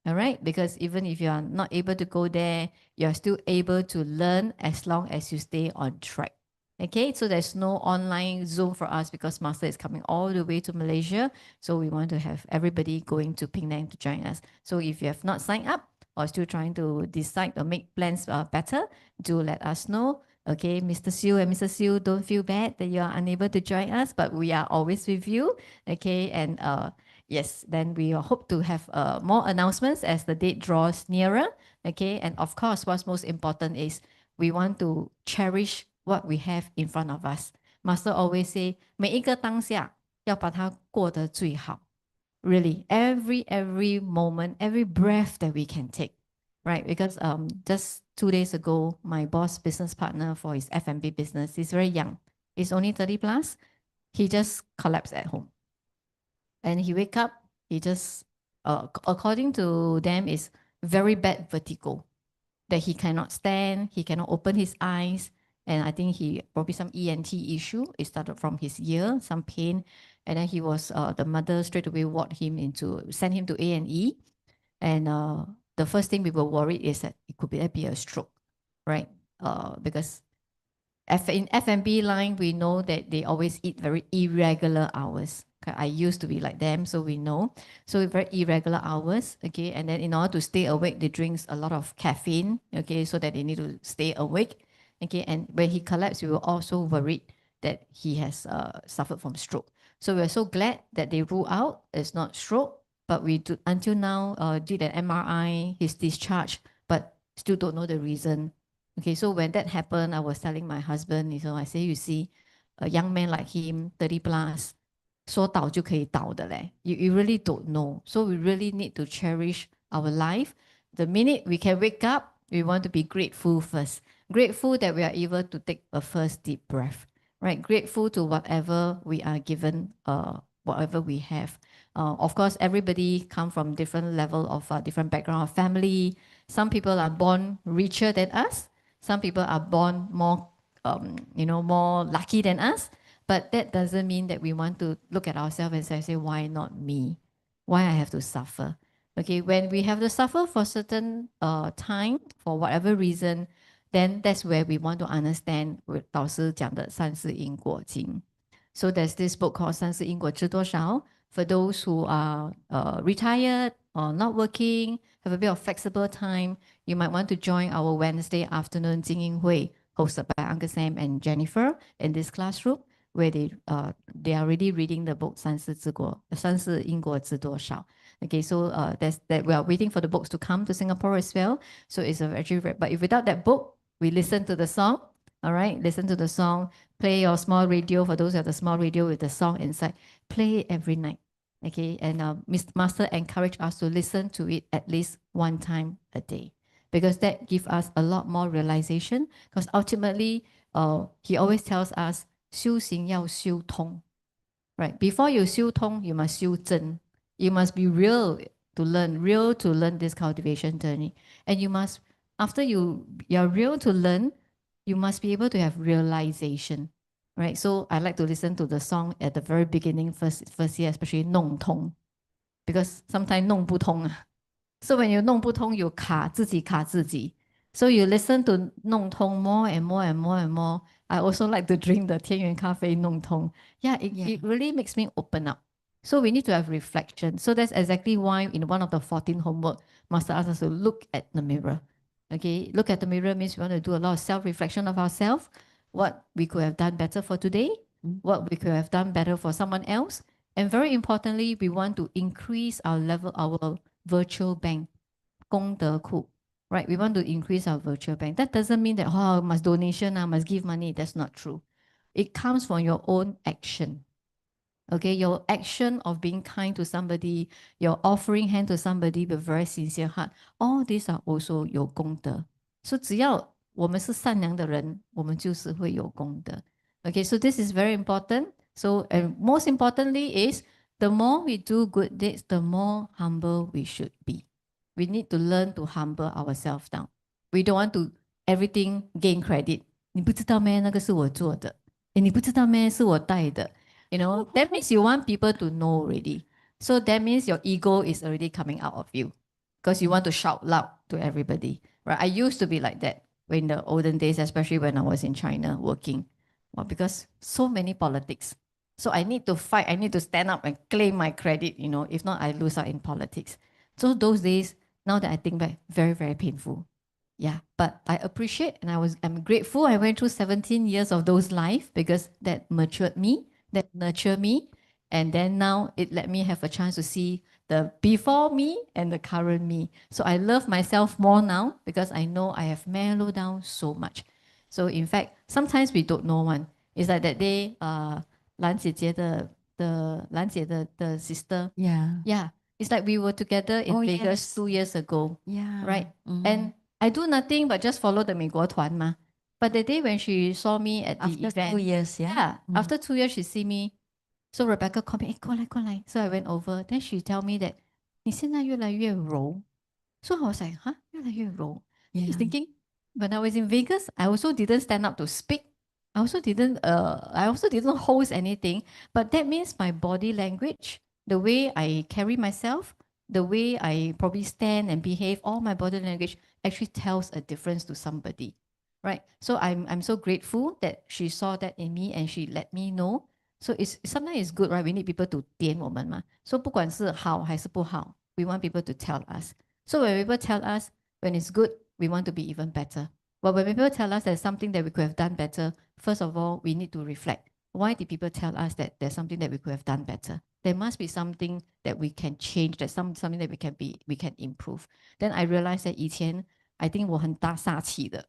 All right, because even if you are not able to go there, you're still able to learn as long as you stay on track. Okay, so there's no online Zoom for us because Master is coming all the way to Malaysia. So we want to have everybody going to Penang to join us. So if you have not signed up or still trying to decide or make plans better, do let us know. Okay, Mr. Siu and Mrs. Siu, don't feel bad that you are unable to join us, but we are always with you. Okay, and yes, then we hope to have more announcements as the date draws nearer. Okay, and of course, what's most important is we want to cherish what we have in front of us. Master always say, 每一个当下要把它过得最好. Really, every moment, every breath that we can take, right? Because just 2 days ago, my boss, business partner for his F&B business, he's very young. He's only 30 plus. He just collapsed at home. And he wake up, he just, according to them, is very bad vertigo that he cannot stand, he cannot open his eyes. And I think he probably some ENT issue. It started from his ear, some pain. And then he was, the mother straight away sent him to A&E. And the first thing we were worried is that it could be a stroke, right? Because in F&B line, we know that they always eat very irregular hours. Okay, I used to be like them, so we know. So very irregular hours, okay? And then in order to stay awake, they drink a lot of caffeine, okay? So that they need to stay awake, okay? And when he collapsed, we were also worried that he has suffered from stroke. So we're so glad that they rule out it's not stroke, but we do, until now did an MRI, he's discharged, but still don't know the reason. Okay, so when that happened, I was telling my husband, I say, you see, a young man like him, 30 plus, 说倒就可以倒的 leh. You really don't know. So we really need to cherish our life. The minute we can wake up, we want to be grateful first. Grateful that we are able to take a first deep breath, right? Grateful to whatever we are given, whatever we have. Of course, everybody come from different level of different background of family. Some people are born richer than us. Some people are born more, more lucky than us. But that doesn't mean that we want to look at ourselves and say, why not me? why I have to suffer. Okay, when we have to suffer for certain time, for whatever reason, then that's where we want to understand 导师讲的三世因果经. So there's this book called 三世因果知多少 for those who are retired or not working, have a bit of flexible time. You might want to join our Wednesday afternoon 精英会 hosted by Uncle Sam and Jennifer in this classroom, where they are already reading the book 三世因果知多少. Okay, so that's that we are waiting for the books to come to Singapore as well. So it's actually, but if without that book, we listen to the song. All right, listen to the song, play your small radio for those who have the small radio with the song inside, play it every night. Okay, and Master encouraged us to listen to it at least one time a day, because that gives us a lot more realization, because ultimately he always tells us 修行要修通, right? Before you 修通, you must 修真. You must be real to learn this cultivation journey. And you must, after you're real to learn, you must be able to have realization, right? So I like to listen to the song at the very beginning, first year, especially 弄通, because sometimes 弄不通. So when you 弄不通, you 卡自己. So you listen to 弄通 more and more and more and more. I also like to drink the 天元咖啡弄通. Yeah, it really makes me open up. So we need to have reflection. So that's exactly why in one of the 14 homework, Master asked us to look at the mirror. Okay, look at the mirror means we want to do a lot of self-reflection of ourselves, what we could have done better for today, what we could have done better for someone else. And very importantly, we want to increase our level, our virtual bank, 功德库, right? We want to increase our virtual bank. That doesn't mean that, oh, must donation, must give money. That's not true. It comes from your own action. Okay, your action of being kind to somebody, your offering hand to somebody with very sincere heart, all these are also 有功德. So 只要我们是善良的人，我们就是会有功德. Okay, so this is very important. So, and most importantly is, the more we do good deeds, the more humble we should be. We need to learn to humble ourselves down. We don't want to everything gain credit. 你不知道咩？那个是我做的。你不知道咩？是我带的。You know, that means you want people to know already. So that means your ego is already coming out of you, because you want to shout loud to everybody, right? I used to be like that in the olden days, especially when I was in China working. Well, because so many politics. So I need to fight. I need to stand up and claim my credit, you know, if not I lose out in politics. So those days, now that I think back, very, very painful. Yeah, but I appreciate and I'm grateful. I went through 17 years of those life, because that matured me, that nurtured me. And then now it let me have a chance to see the before me and the current me. So I love myself more now, because I know I have mellowed down so much. So in fact, sometimes we don't know one. It's like that day, Lan 姐姐的 Lan 姐的 sister. Yeah. It's like we were together in Vegas 2 years ago. Yeah. Right. And I do nothing but just follow the 美国团 ma. But the day when she saw me at the After event, 2 years, yeah. after 2 years she see me. So Rebecca called me, 过来. So I went over. Then she tell me that 你现在越来越柔. So I was like, huh? 越来越柔. I was thinking, when I was in Vegas, I also didn't stand up to speak. I also didn't host anything. But that means my body language, the way I carry myself, the way I probably stand and behave, all my body language actually tells a difference to somebody, right? So I'm so grateful that she saw that in me and she let me know. So it's sometimes it's good, right? We need people to 点我们嘛. So 不管是好还是不好, we want people to tell us. So when people tell us when it's good, we want to be even better. But when people tell us there's something that we could have done better, first of all, we need to reflect. Why did people tell us that there's something that we could have done better? There must be something that we can change, that something that we can improve. Then I realized that 以前 I think 我很大煞气的.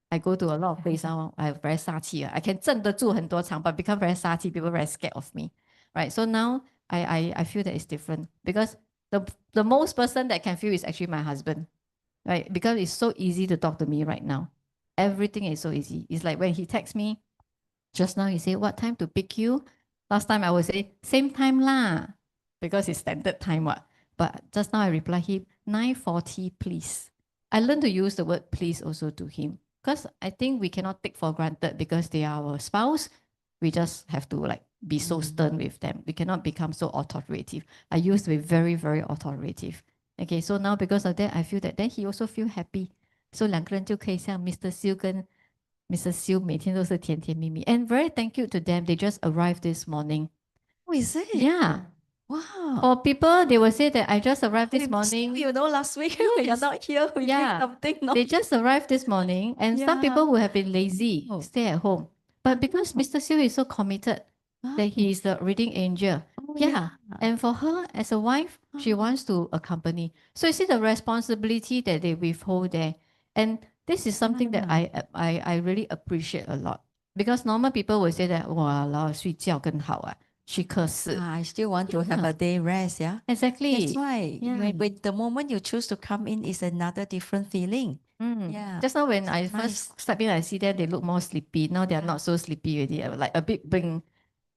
I go to a lot of places, I have very 煞气. I can 镇得住很多场, but become very 煞气, people very scared of me. Right? So now I feel that it's different, because the most person that can feel is actually my husband. Right? Because it's so easy to talk to me right now. Everything is so easy. It's like when he texts me, just now he say, what time to pick you? Last time I would say, same time lah, because it's standard time. What? But just now I reply him, 9:40 please. I learned to use the word please also to him, because I think we cannot take for granted because they are our spouse. We just have to like be so stern with them. We cannot become so authoritative. I used to be very, very authoritative. Okay, so now because of that, I feel that then he also feel happy. So 两个人就可以像 Mr. Siu 跟 Mrs. Siu 每天都是甜甜蜜蜜. And very thank you to them. They just arrived this morning. Oh, is it? Yeah. Wow. For people, they will say that I just arrived this We- morning. You know, last week we are Yes. not here. We Yeah. did something. No? They just arrived this morning, and some Yeah. people who have been lazy Oh. stay at home. But because Mr. Siu is so committed that he is the reading angel, Oh, yeah. And for her as a wife, she wants to accompany. So you see the responsibility that they withhold there, and this is something that I really appreciate a lot, because normal people will say that 哇，老睡觉更好啊，去课室。 I still want to have Yeah. a day rest. Yeah. Exactly. That's why. Yeah. With the moment you choose to come in is another different feeling. Mm. Yeah. Just now when I Nice. first stepped in, I see them, they look more sleepy. Now they are not so sleepy already. Like a bit bling.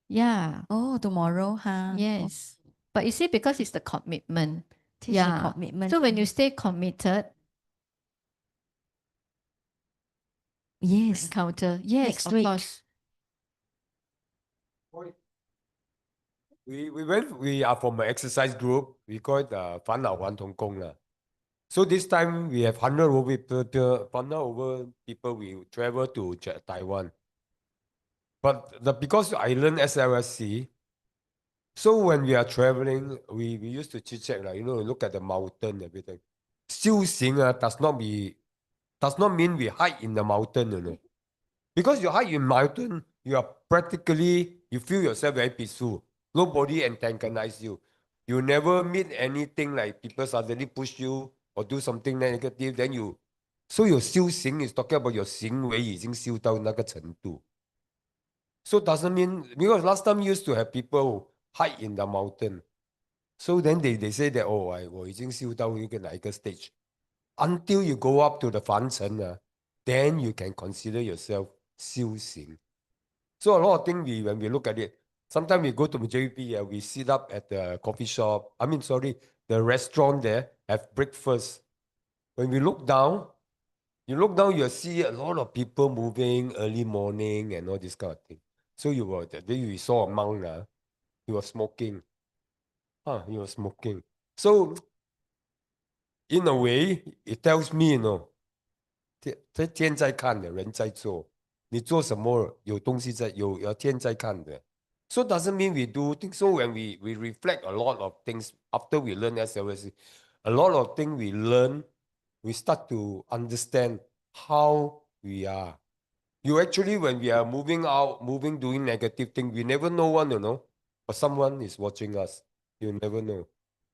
Yeah. Oh, tomorrow, huh? Yes. But you see, because it's the commitment. Teach Yeah. the commitment. So when you stay committed, Yes. encounter. Yes, Next of week. course. We are from an exercise group. We call it 返老还童工啦. So this time we have 100 over people, 100 over people we travel to Taiwan. But because I learned SLSC, so when we are traveling, we used to chit-chat, like, look at the mountain, everything. 修行 does not mean we hide in the mountain, Because you hide in mountain, you are practically, you feel yourself very peaceful. Nobody antagonize you. You never meet anything like people suddenly push you or do something negative, then you. So your 修行 is talking about your 行为已经修到那个程度. So doesn't mean, because last time used to have people hide in the mountain. So then they say that, oh, 我已经修到哪一个 stage. Until you go up to the 凡尘, then you can consider yourself 修行. So a lot of things when we look at it, sometimes we go to JP, we sit up at the coffee shop. The restaurant there, have breakfast. When we look down, you see a lot of people moving early morning and all this kind of thing. So we saw a monk, he was smoking. He was smoking. So in a way, it tells me, 天在看的，人在做。你做什么，有东西在，有天在看的。So doesn't mean we do things. So when we reflect a lot of things after we learn SLSC, a lot of things we learn, we start to understand how we are. You actually, when we are moving out, doing negative things, we never know one, but someone is watching us. You never know.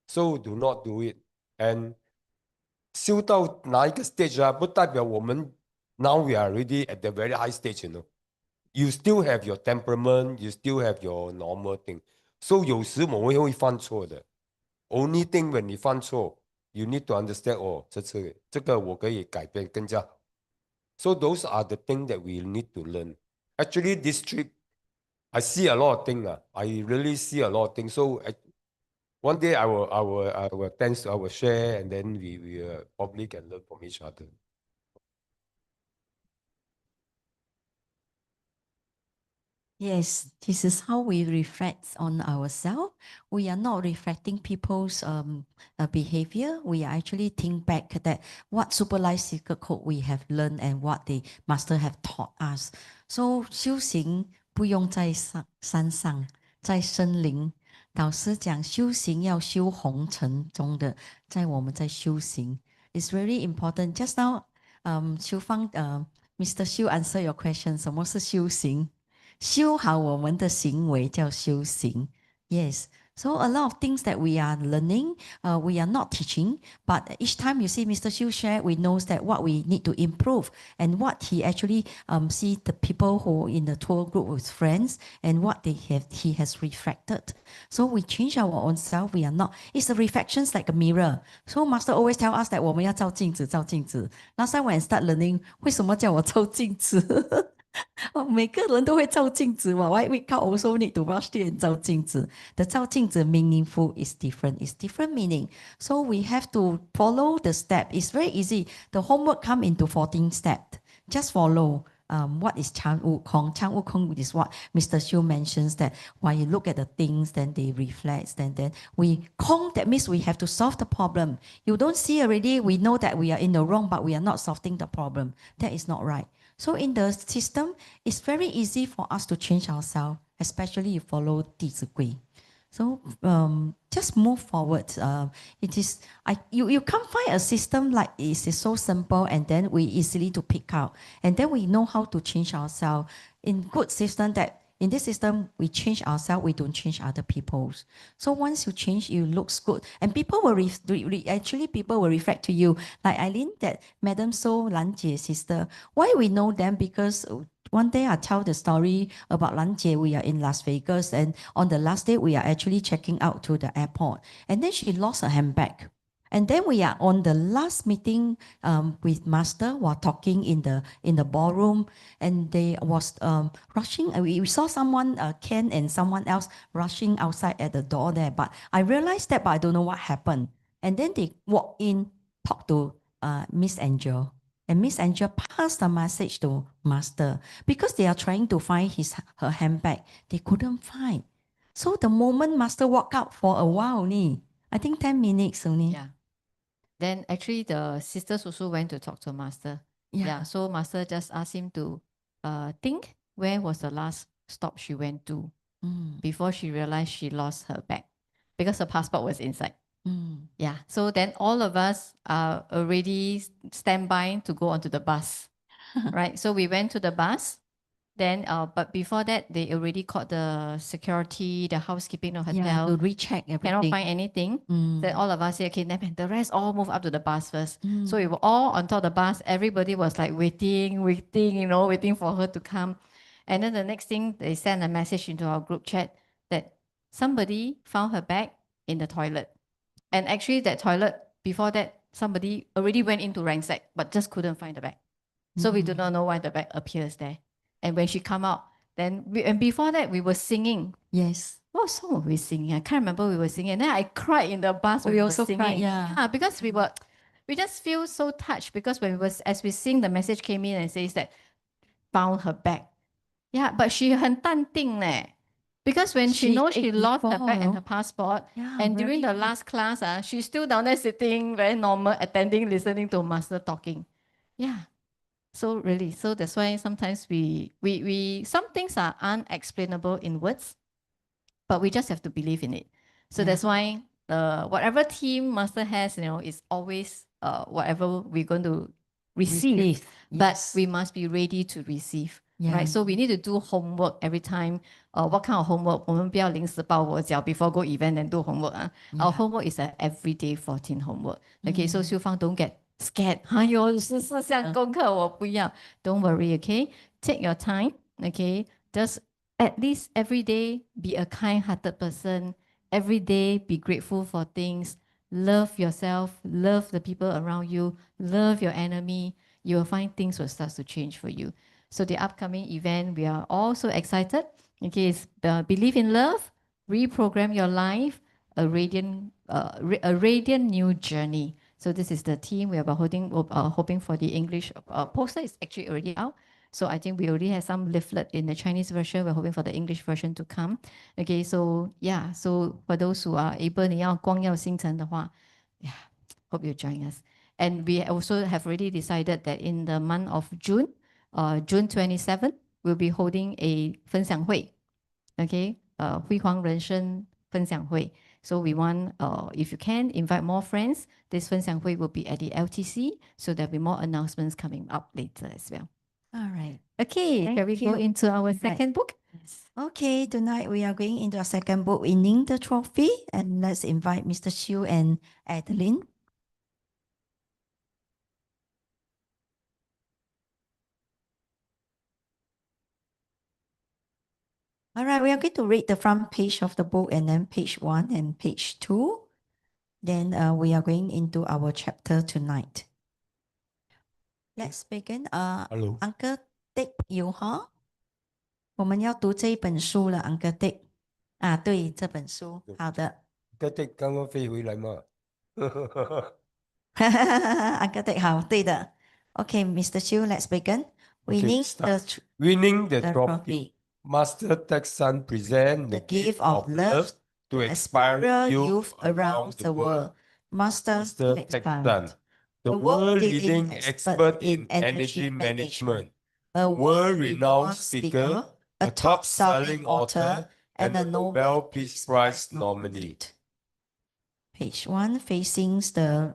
So do not do it. And 修到哪一个 stage 不代表我们 now we are already at the very high stage, You still have your temperament, you still have your normal thing. So 有时我们会犯错的。Only thing when 你犯错 you need to understand, 这个我可以改变更加好。So those are the things that we need to learn. Actually, this trip, I see a lot of things. I really see a lot of things. So one day I will share, and then we probably can learn from each other. Yes, this is how we reflect on ourselves. We are not reflecting people's behavior. We actually think back that what super life secret code we have learned and what the master have taught us. So 修行不用在山上，在森林。导师讲修行要修红尘中的，在我们在修行。It's very important. Just now, 修芳Mr. Xu answer your question. 什么是修行？修好我们的行为叫修行。Yes. So a lot of things that we are learning, we are not teaching, but each time you see Mr. Xu share, we know that what we need to improve and what he actually see the people who in the tour group with friends and what he has reflected. So we change our own self. We are not. It's the reflections like a mirror. So Master always tell us that 我们要照镜子，照镜子。Last time when I start learning, 为什么叫我照镜子？每个人都会照镜子嘛。Why we also need to brush teeth and 照镜子？The 照镜子 meaningful is different. It's different meaning. So we have to follow the step. It's very easy. The homework come into 14 steps. Just follow. what is Chang Wu Kong? Chang Wu Kong is what Mr. Xiu mentions, that while you look at the things, then they reflect, then we Kong, that means we have to solve the problem. You don't see already, we know that we are in the wrong, but we are not solving the problem. That is not right. So in the system, it's very easy for us to change ourselves, especially if you follow 弟子规. So just move forward. It is you can't find a system like it is so simple and then we easily to pick out, and then we know how to change ourselves. In good system, that in this system we change ourselves, we don't change other people's. So once you change, you looks good, and people will actually people will reflect to you. Like Eileen, that Madam So Lan Jie sister. Why we know them? Because one day I tell the story about Lan Jie. We are in Las Vegas, and on the last day we are actually checking out to the airport, and then she lost her handbag. And then we are on the last meeting with Master while talking in the ballroom, and they was rushing. We saw someone, Ken and someone else rushing outside at the door there. But I realized that, but I don't know what happened. And then they walk in, talk to Miss Angel. And Miss Angel passed the message to Master because they are trying to find her handbag. They couldn't find. So the moment Master walked out for a while only, I think 10 minutes only. Yeah. Then actually the sisters also went to talk to Master. Yeah. So Master just asked him to think where was the last stop she went to before she realized she lost her bag because her passport was inside. Yeah. So then all of us are already standby to go onto the bus. Right. So we went to the bus. Then, but before that, they already called the security, the housekeeping of hotel. Yeah, to recheck everything. Cannot find anything. Then all of us say, okay, then the rest all move up to the bus first. So we were all on top of the bus. Everybody was like waiting, waiting for her to come. And then the next thing, they sent a message into our group chat that somebody found her bag in the toilet. And actually that toilet, before that, somebody already went into ransack, but just couldn't find the bag. So we do not know why the bag appears there. And when she come out, then and before that we were singing. Yes. What song were we singing? I can't remember. We were singing. And then I cried in the bus. We were also singing. cried, yeah. Because we just feel so touched because as we sing, the message came in and says that found her bag. Yeah, but she 很淡定 leh. Because when she knows she lost her bag and her passport, and during the last class, she's still down there sitting, very normal, attending, listening to Master talking. Yeah. So really, so that's why sometimes we some things are unexplainable in words, but we just have to believe in it. So that's why whatever team Master has, is always whatever we're going to receive. But we must be ready to receive. Right? So we need to do homework every time. What kind of homework? 我们不要临时抱佛脚 before go event and do homework. Our homework is an everyday 14 homework. Okay, so Xiu Fang, don't get scared. 哎呦，是像功课我不要. Don't worry, okay? Take your time, okay? Just at least every day be a kind-hearted person. Every day be grateful for things. Love yourself. Love the people around you. Love your enemy. You will find things will start to change for you. So the upcoming event, we are all so excited. Okay, it's believe in love, reprogram your life, a radiant new journey. So this is the theme we are hoping for. The English poster is actually already out. So I think we already have some leaflet in the Chinese version. We're hoping for the English version to come. Okay, so yeah, so for those who are able, 你要光耀星辰的话, yeah, hope you join us. And we also have already decided that in the month of June 27, we'll be holding a 分享会. Okay, 辉煌人生分享会. So we want, if you can, invite more friends. This 分享会 will be at the LTC, so there'll be more announcements coming up later as well. All right. Okay, shall we go into our second book? Yes. Okay, tonight we are going into our second book, Winning the Trophy, and let's invite Mr. Xiu and Adeline. All right, we are going to read the front page of the book and then page 1 and page 2. Then we are going into our chapter tonight. Let's begin. Hello. Uncle Dick 有哈？我们要读这一本书了 ，Uncle Dick。啊，对，这本书，好的。刚刚飞回来嘛。Uncle Dick 好，对的。Okay, Mr. Xiu, let's begin. Winning start. the Winning the the trophy. trophy. Master Texan present The gift of love to to inspire inspire youth youth around the world. Master Master Texan, Texan, the world-leading expert in energy management, a world-renowned world-renowned speaker, a top-selling author, and a Nobel Peace Prize nominee. Page 1 facing the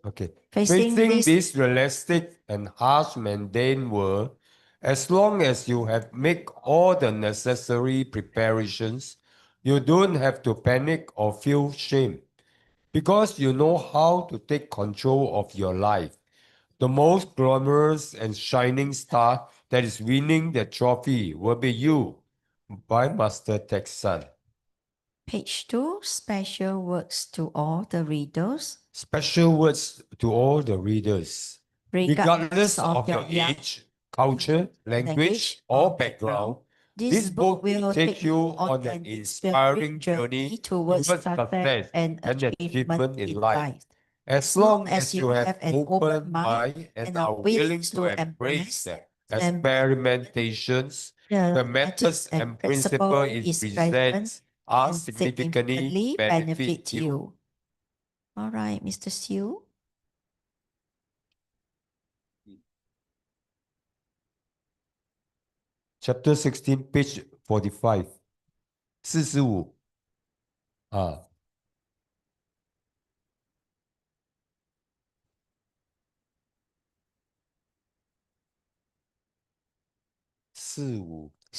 Okay. Facing this- this realistic and harsh mundane world, as long as you have make all the necessary preparations, you don't have to panic or feel shame because you know how to take control of your life. The most glamorous and shining star that is winning the trophy will be you by Master Texan. Page 2 special words to all the readers. Special words to all the readers. Regardless of your age, culture, language, or background, this book will take you on an inspiring journey towards success and achievement in life. As long as you have an open mind and are willing to embrace the experimentations, the methods and principle it presents are significantly benefit you. All right, Mr. Siu. Chapter 16, page 45. 45啊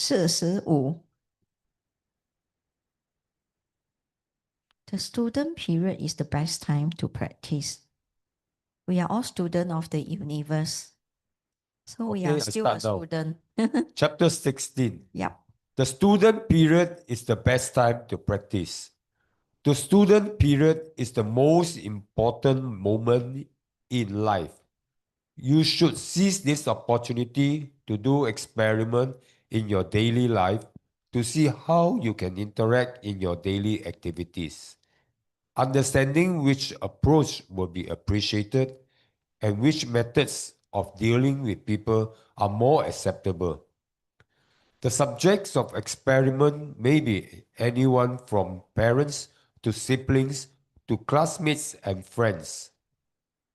，45. The student period is the best time to practice. We are all students of the universe. So we Okay, are I still a start now. student. Chapter 16. Yep. The student period is the best time to practice. The student period is the most important moment in life. You should seize this opportunity to do experiment in your daily life to see how you can interact in your daily activities. Understanding which approach will be appreciated and which methods of dealing with people are more acceptable. The subjects of experiment may be anyone from parents to siblings to classmates and friends.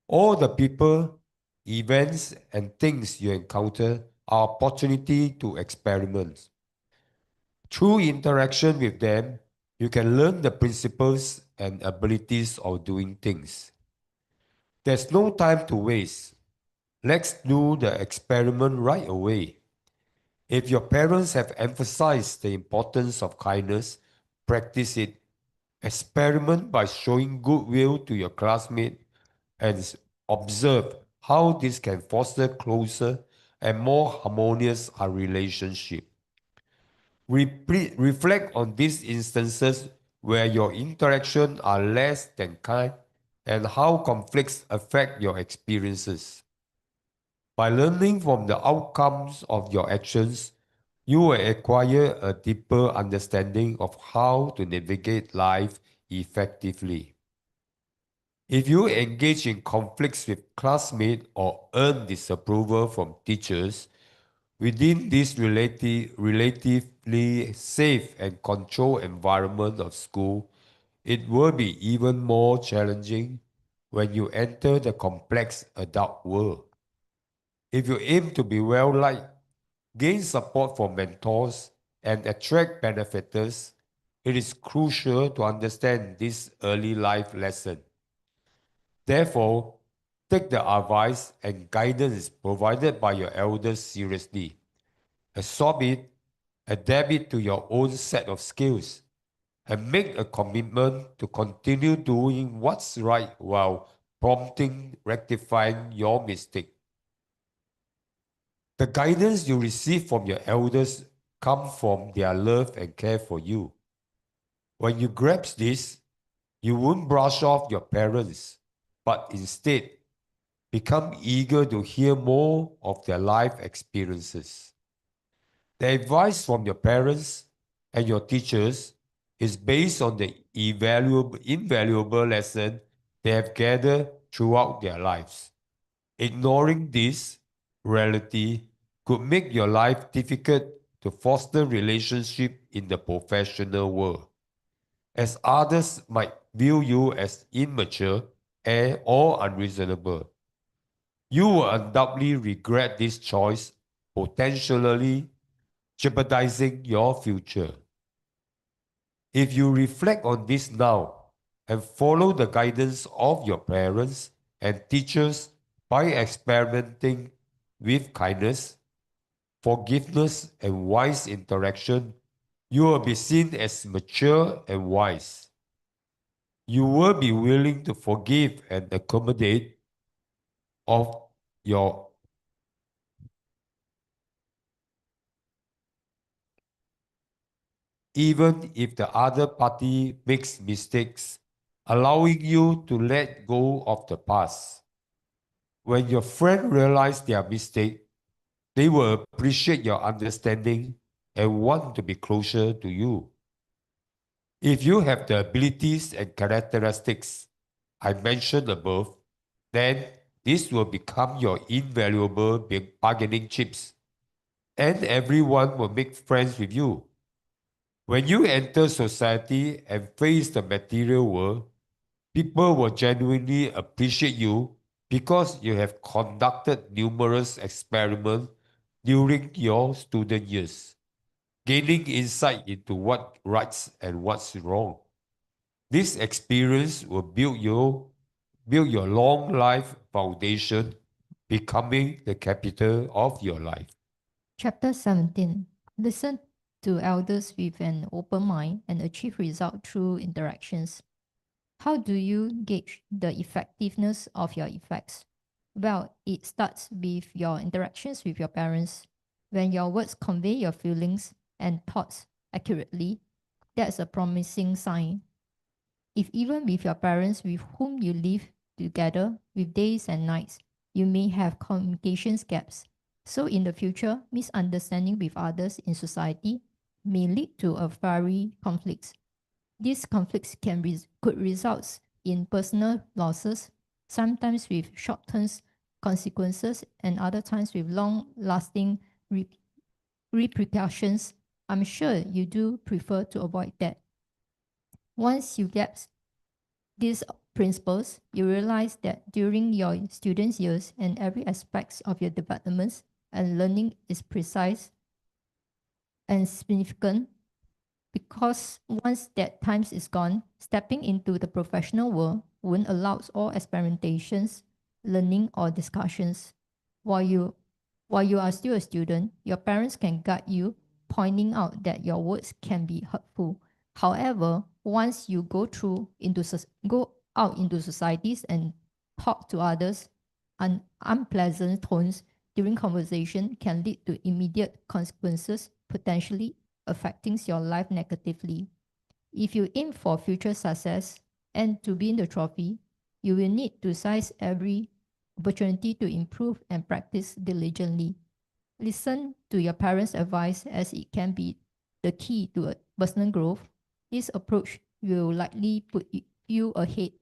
All the people, events, and things you encounter are opportunity to experiment. Through interaction with them, you can learn the principles and abilities of doing things. There's no time to waste. Let's do the experiment right away. If your parents have emphasized the importance of kindness, practice it. Experiment by showing goodwill to your classmate and observe how this can foster closer and more harmonious a relationship. Reflect on these instances where your interactions are less than kind and how conflicts affect your experiences. By learning from the outcomes of your actions, you will acquire a deeper understanding of how to navigate life effectively. If you engage in conflicts with classmates or earn disapproval from teachers, within this relatively safe and controlled environment of school, it will be even more challenging when you enter the complex adult world. If you aim to be well liked, gain support from mentors, and attract benefactors, it is crucial to understand this early life lesson. Therefore, take the advice and guidance provided by your elders seriously. Absorb it, adapt it to your own set of skills, and make a commitment to continue doing what's right while prompting rectifying your mistake. The guidance you receive from your elders come from their love and care for you. When you grasp this, you won't brush off your parents, but instead become eager to hear more of their life experiences. The advice from your parents and your teachers is based on the invaluable lesson they have gathered throughout their lives. Ignoring this reality could make your life difficult to foster relationship in the professional world, as others might view you as immature or unreasonable. You will undoubtedly regret this choice, potentially jeopardizing your future. If you reflect on this now and follow the guidance of your parents and teachers by experimenting with kindness, forgiveness, and wise interaction, you will be seen as mature and wise. You will be willing to forgive and accommodate of your even if the other party makes mistakes, allowing you to let go of the past. When your friend realizes their mistake, they will appreciate your understanding and want to be closer to you. If you have the abilities and characteristics I mentioned above, then this will become your invaluable bargaining chips, and everyone will make friends with you. When you enter society and face the material world, people will genuinely appreciate you because you have conducted numerous experiments during your student years, gaining insight into what's right and what's wrong. This experience will build your long life foundation, becoming the capital of your life. Chapter 17. Listen to elders with an open mind and achieve results through interactions. How do you gauge the effectiveness of your effects? Well, it starts with your interactions with your parents. When your words convey your feelings and thoughts accurately, that's a promising sign. If even with your parents with whom you live together with days and nights, you may have communications gaps. So in the future, misunderstanding with others in society may lead to a fiery conflicts. These conflicts could result in personal losses, sometimes with short-term consequences and other times with long-lasting repercussions. I'm sure you do prefer to avoid that. Once you get these principles, you realize that during your students' years and every aspect of your development and learning is precise and significant, because once that time is gone, stepping into the professional world won't allow all experimentations, learning, or discussions. While you are still a student, your parents can guide you, pointing out that your words can be hurtful. However, once you go out into societies and talk to others, unpleasant tones during conversation can lead to immediate consequences, potentially affecting your life negatively. If you aim for future success and to win the trophy, you will need to seize every opportunity to improve and practice diligently. Listen to your parents' advice as it can be the key to personal growth. This approach will likely put you ahead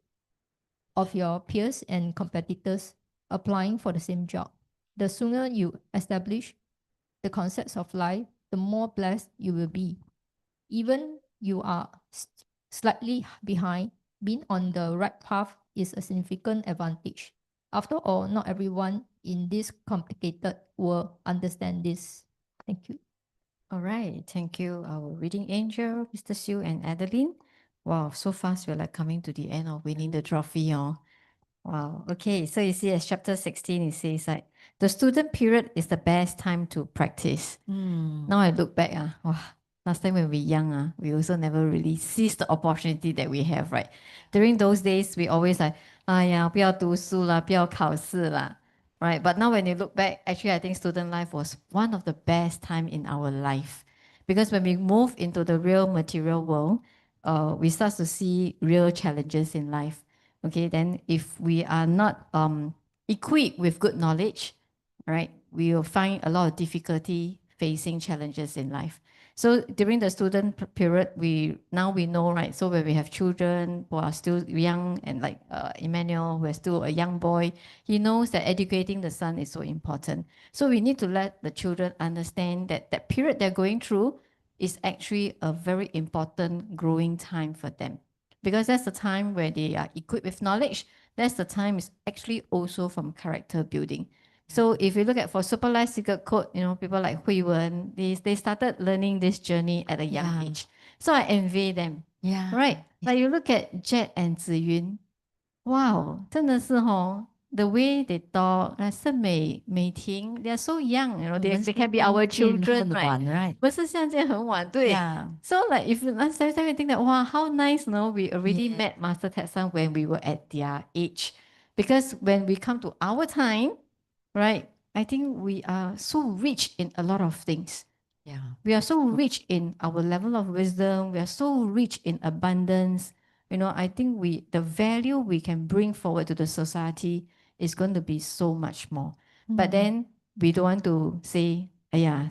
of your peers and competitors applying for the same job. The sooner you establish the concepts of life, the more blessed you will be. Even you are slightly behind, being on the right path is a significant advantage. After all, not everyone in this complicated world understand this. Thank you. All right, thank you, our reading angel, Mr. Siu and Adeline. Wow, so fast we're like coming to the end of winning the trophy. Oh. Wow, okay, so you see as chapter 16, it says like, the student period is the best time to practice. Now I look back, wow, last time when we were young, we also never really seized the opportunity that we have, right? During those days, we always like, 哎呀，不要读书啦，不要考试啦, right? But now when you look back, actually I think student life was one of the best time in our life. Because when we move into the real material world, we start to see real challenges in life. Okay, then if we are not equipped with good knowledge, right, we will find a lot of difficulty facing challenges in life. So during the student period, now we know, right? So when we have children who are still young and like Emmanuel, who is still a young boy, he knows that educating the son is so important. So we need to let the children understand that that period they're going through is actually a very important growing time for them. Because that's the time where they are equipped with knowledge. That's the time is actually also from character building. So if you look at for super life secret code, people like Hui Wen, they started learning this journey at a young age. So I envy them. Yeah. Right. Like you look at Jet and Ziyun. Wow, 真的是the way they talk, like 盛美, Mei-Ting, they are so young, they can be our children, right? 不是像这样很晚，对。Yeah. So like if last time we think that, wow, how nice, we already met Master Ted San when we were at their age. Because when we come to our time, right, I think we are so rich in a lot of things. Yeah. We are so rich in our level of wisdom. We are so rich in abundance. I think the value we can bring forward to the society is going to be so much more. But then we don't want to say, yeah,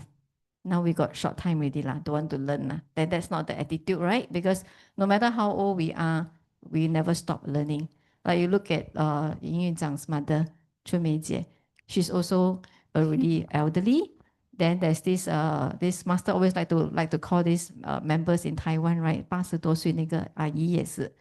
now we got short time already lah, don't want to learn lah. That's not the attitude, right? Because no matter how old we are, we never stop learning. Like you look at Yin Yun Zhang's mother, Chun Mei Jie, she's also already elderly. Then there's this master always like to call these members in Taiwan, right? 80多岁那个阿姨也是.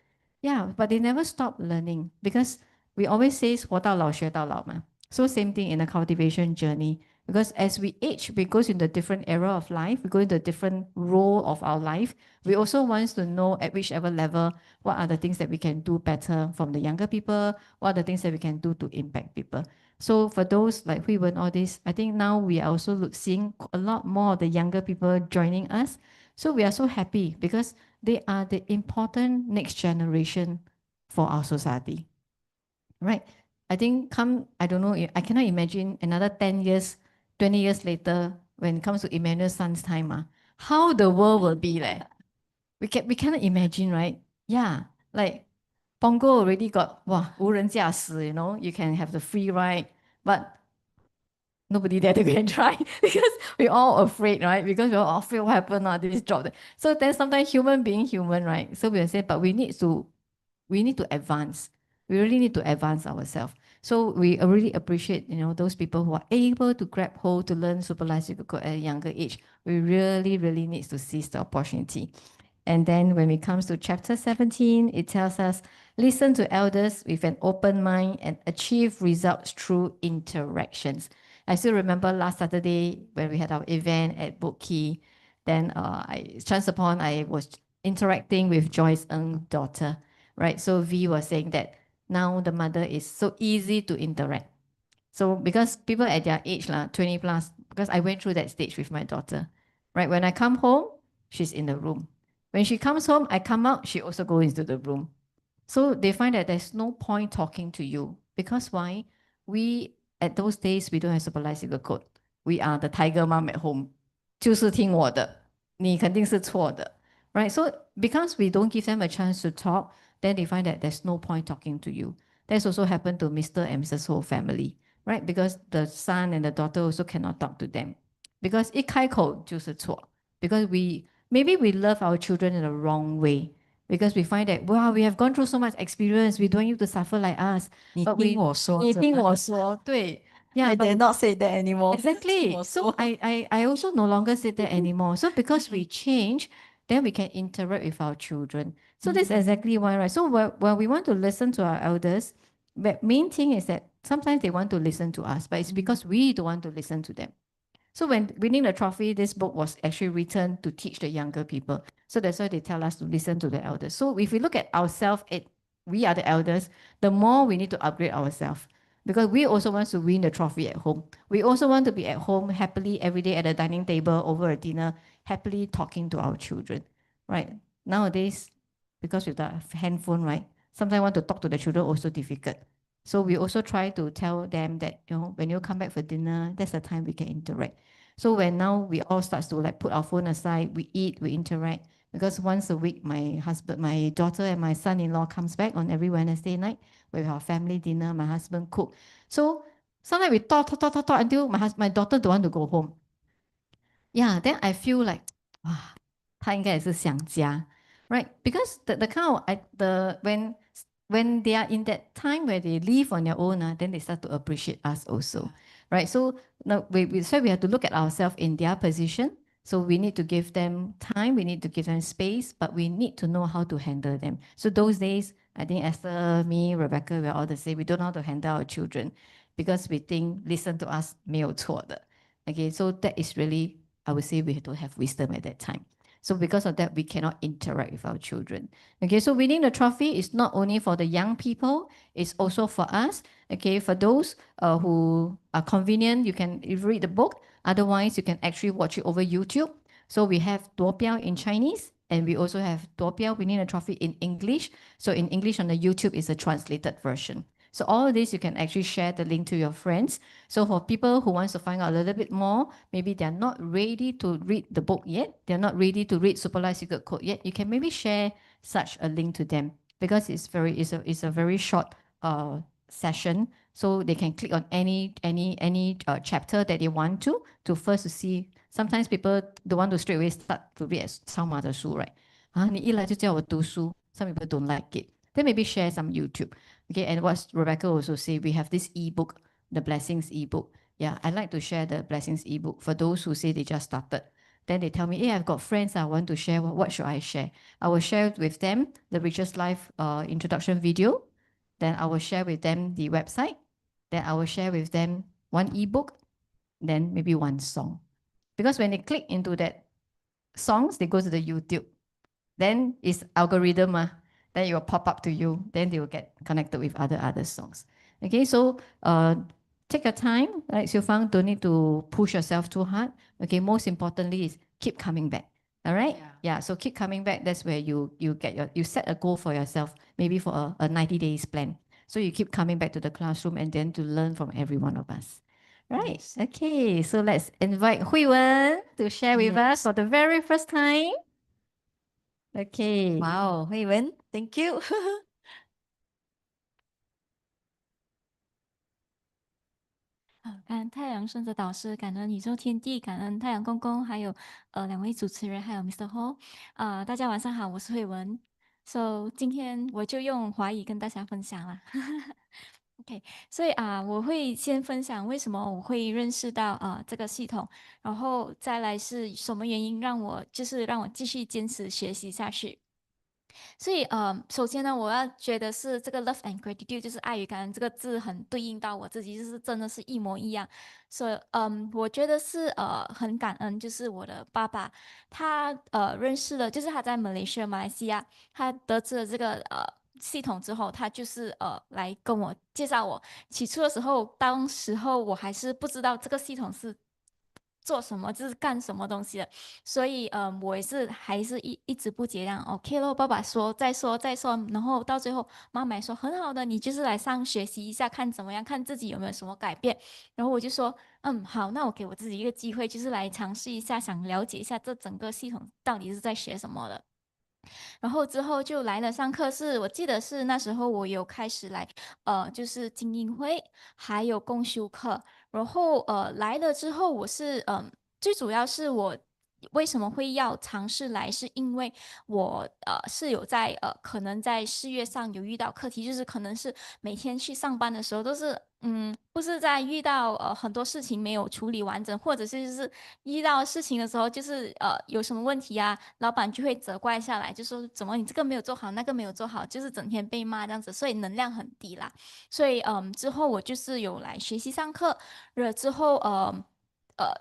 Yeah, but they never stop learning because we always say 活到老学到老 嘛. So same thing in the cultivation journey. Because as we age, we go into a different era of life, we go into a different role of our life. We also want to know at whichever level, what are the things that we can do better from the younger people, what are the things that we can do to impact people. So for those like Hui Wen, all this, I think now we are also seeing a lot more of the younger people joining us. So we are so happy because they are the important next generation for our society, right? I think I don't know, I cannot imagine another 10 years, 20 years later, when it comes to Emmanuel's son's time, how the world will be like. We cannot imagine, right? Yeah, like Pongo already got,无人驾驶, you can have the free ride, but nobody there to go and try because we're all afraid, right? Because we're all afraid what happened on this job. So then sometimes human being human, right? So we'll say, but we need to advance. We really need to advance ourselves. So we really appreciate, those people who are able to grab hold to learn super life cycle at a younger age. We really, really need to seize the opportunity. And then when it comes to chapter 17, it tells us, listen to elders with an open mind and achieve results through interactions. I still remember last Saturday when we had our event at Book Key, then I chanced upon I was interacting with Joyce Ng's daughter, right? So V was saying that now the mother is so easy to interact. So because people at their age, 20 plus, because I went through that stage with my daughter, right? When I come home, she's in the room. When she comes home, I come out, she also goes into the room. So they find that there's no point talking to you. Because why? At those days, we don't have super life cycle code. We are the tiger mom at home. 就是听我的，你肯定是错的. Right? So because we don't give them a chance to talk, then they find that there's no point talking to you. That's also happened to Mr. and Mrs. Ho family, right? Because the son and the daughter also cannot talk to them. Because 一开口就是错. Because maybe we love our children in the wrong way. Because we find that, wow, we have gone through so much experience. We don't need to suffer like us. 你 But 听我说，你听我说，对。Yeah, I but dare not say that anymore. exactly. So I also no longer say that anymore. So because we change, then we can interact with our children. So that's exactly why, right? So when we want to listen to our elders, the main thing is that sometimes they want to listen to us, but it's because we don't want to listen to them. So when winning the trophy, this book was actually written to teach the younger people. So that's why they tell us to listen to the elders. So if we look at ourselves, we are the elders, the more we need to upgrade ourselves. Because we also want to win the trophy at home. We also want to be at home happily every day at a dining table over a dinner, happily talking to our children, right? Nowadays, because with the handphone, right? Sometimes want to talk to the children also difficult. So we also try to tell them that, when you come back for dinner, that's the time we can interact. So when now we all start to put our phone aside, we eat, we interact. Because once a week, my daughter and my son-in-law comes back on every Wednesday night. We have our family dinner, my husband cook. So sometimes we talk until my daughter don't want to go home. Yeah, then I feel like, 哇，他应该也是想家，right? Because the kind of when they are in that time where they live on their own, then they start to appreciate us also, right? So no, so we have to look at ourselves in their position. So we need to give them time, we need to give them space, but we need to know how to handle them. So those days, I think Esther, me, Rebecca, we're all the same. We don't know how to handle our children because we think listen to us 没有错的. Okay, so that is really, I would say, we don't have wisdom at that time. So because of that, we cannot interact with our children. Okay, so winning the trophy is not only for the young people, it's also for us. Okay, for those who are convenient, you can read the book. Otherwise, you can actually watch it over YouTube. So we have 夺标 in Chinese, and we also have 夺标 winning the trophy in English. So in English on the YouTube is a translated version. So all of this, you can actually share the link to your friends. So for people who wants to find out a little bit more, maybe they're not ready to read the book yet, they're not ready to read Super Life Secret Code yet, you can maybe share such a link to them because it's a very short session. So they can click on any chapter that they want to first to see. Sometimes people don't want to straight away start to read 超马的书 right? 你一来就叫我读书 some people don't like it. Then maybe share some YouTube. Okay, and what Rebecca also say, we have this ebook, the Blessings ebook. Yeah, I like to share the Blessings ebook for those who say they just started. Then they tell me, hey, I've got friends I want to share. What should I share? I will share with them the Richest Life introduction video. Then I will share with them the website. Then I will share with them one ebook. Then maybe one song. Because when they click into that songs, they go to the YouTube. Then it's algorithm, then it will pop up to you. Then they will get connected with other songs. Okay, so take your time, like Xiu Fang, don't need to push yourself too hard. Okay, most importantly is keep coming back. All right? Yeah, so keep coming back. That's where you set a goal for yourself, maybe for a 90 days plan. So you keep coming back to the classroom and then to learn from every one of us. Right. Yes. Okay, so let's invite Hui Wen to share with us for the very first time. Okay. Wow, Hui Wen, thank you. 感恩太阳顺着导师，感恩宇宙天地，感恩太阳公公，还有两位主持人，还有 Mr. Ho。大家晚上好，我是慧文。So 今天我就用华语跟大家分享了。OK，所以我会先分享为什么我会认识到这个系统，然后再来是什么原因让我继续坚持学习下去。所以首先呢，我要觉得是这个 love and gratitude，就是爱与感恩这个字很对应到我自己，就是真的是一模一样。所以我觉得是很感恩，就是我的爸爸，他认识了，就是他在马来西亚，他得知了这个系统之后，他就是来跟我介绍我。起初的时候，当时候我还是不知道这个系统是做什么，就是干什么东西的，所以我也是还是一直不结样。OK 咯，爸爸说再说再说，然后到最后妈妈也说很好的，你就是来上学习一下，看怎么样，看自己有没有什么改变。然后我就说好，那我给我自己一个机会，就是来尝试一下，想了解一下这整个系统到底是在学什么的。然后之后就来了上课，我记得是那时候我有开始来，就是精英会，还有共修课。然后来了之后，我是最主要是我为什么会要尝试来，是因为我是有在可能在事业上有遇到课题，就是可能是每天去上班的时候都是不是在遇到很多事情没有处理完整，或者是就是遇到事情的时候，就是有什么问题啊，老板就会责怪下来，就说怎么你这个没有做好，那个没有做好，就是整天被骂这样子，所以能量很低啦。所以之后我就是有来学习上课了之后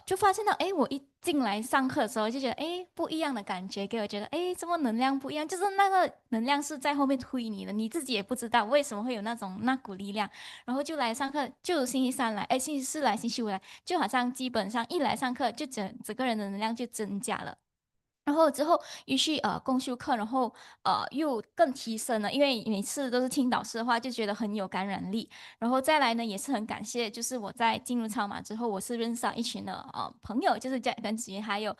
就发现到，哎，我一进来上课的时候就觉得，哎，不一样的感觉，给我觉得，哎，怎么能量不一样？就是那个能量是在后面推你的，你自己也不知道为什么会有那股力量。然后就来上课，就星期三来，哎，星期四来，星期五来，就好像基本上一来上课，就整个人的能量就增加了。然后之后于是共修课，然后又更提升了，因为每次都是听导师的话，就觉得很有感染力。然后再来呢，也是很感谢，就是我在进入超马之后，我是认识到一群的朋友，就是Jack 跟子云，还有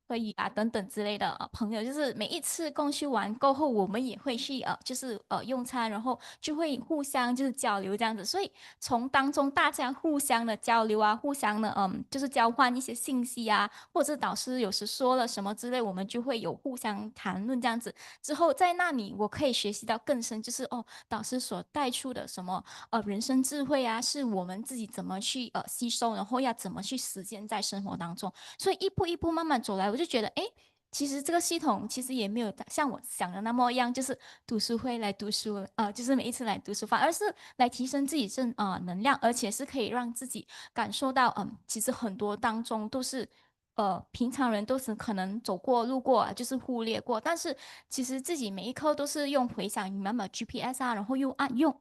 可以啊等等之类的朋友，就是每一次共修完过后，我们也会去就是用餐，然后就会互相就是交流这样子，所以从当中大家互相的交流啊，互相的就是交换一些信息啊，或者是导师有时说了什么之类，我们就会有互相谈论这样子。之后在那里我可以学习到更深，就是导师所带出的什么人生智慧啊，是我们自己怎么去吸收，然后要怎么去实践在生活当中。所以一步一步慢慢走来，我就觉得，哎，其实这个系统其实也没有像我想的那么样，就是读书会来读书，就是每一次来读书，反而是来提升自己能量，而且是可以让自己感受到，其实很多当中都是。平常人都是可能走过路过啊，就是忽略过，但是其实自己每一刻都是用回想你们 GPS 啊，然后用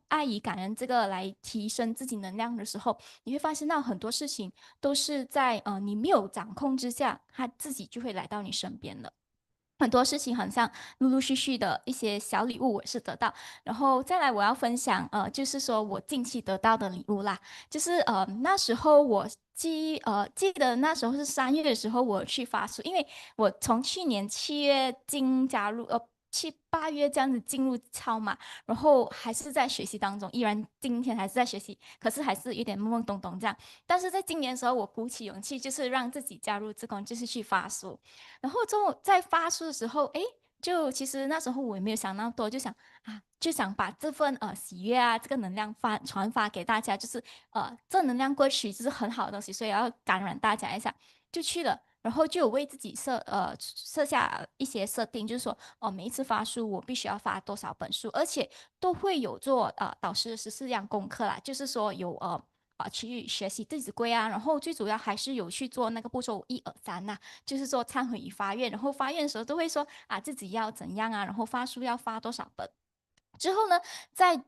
爱与感恩这个来提升自己能量的时候，你会发现到很多事情都是在你没有掌控之下，它自己就会来到你身边的。很多事情很像陆陆续续的一些小礼物，我也是得到。然后再来，我要分享就是说我近期得到的礼物啦，就是那时候我记得那时候是3月的时候，我去发书，因为我从去年7月加入7、8月这样子进入超嘛，然后还是在学习当中，依然今天还是在学习，可是还是有点懵懵懂懂这样。但是在今年的时候，我鼓起勇气，就是让自己加入志工，就是去发书。然后之后在发书的时候，哎，就其实那时候我也没有想那么多，就想把这份喜悦啊，这个能量传发给大家，就是正能量歌曲就是很好的东西，所以要感染大家一下，就去了。然后就有为自己设下一些设定，就是说每一次发书我必须要发多少本书，而且都会有做导师的14样功课啦，就是说有去学习《弟子规》啊，然后最主要还是有去做那个步骤1、2、3呐，就是说忏悔与发愿，然后发愿的时候都会说自己要怎样啊，然后发书要发多少本。之后呢，在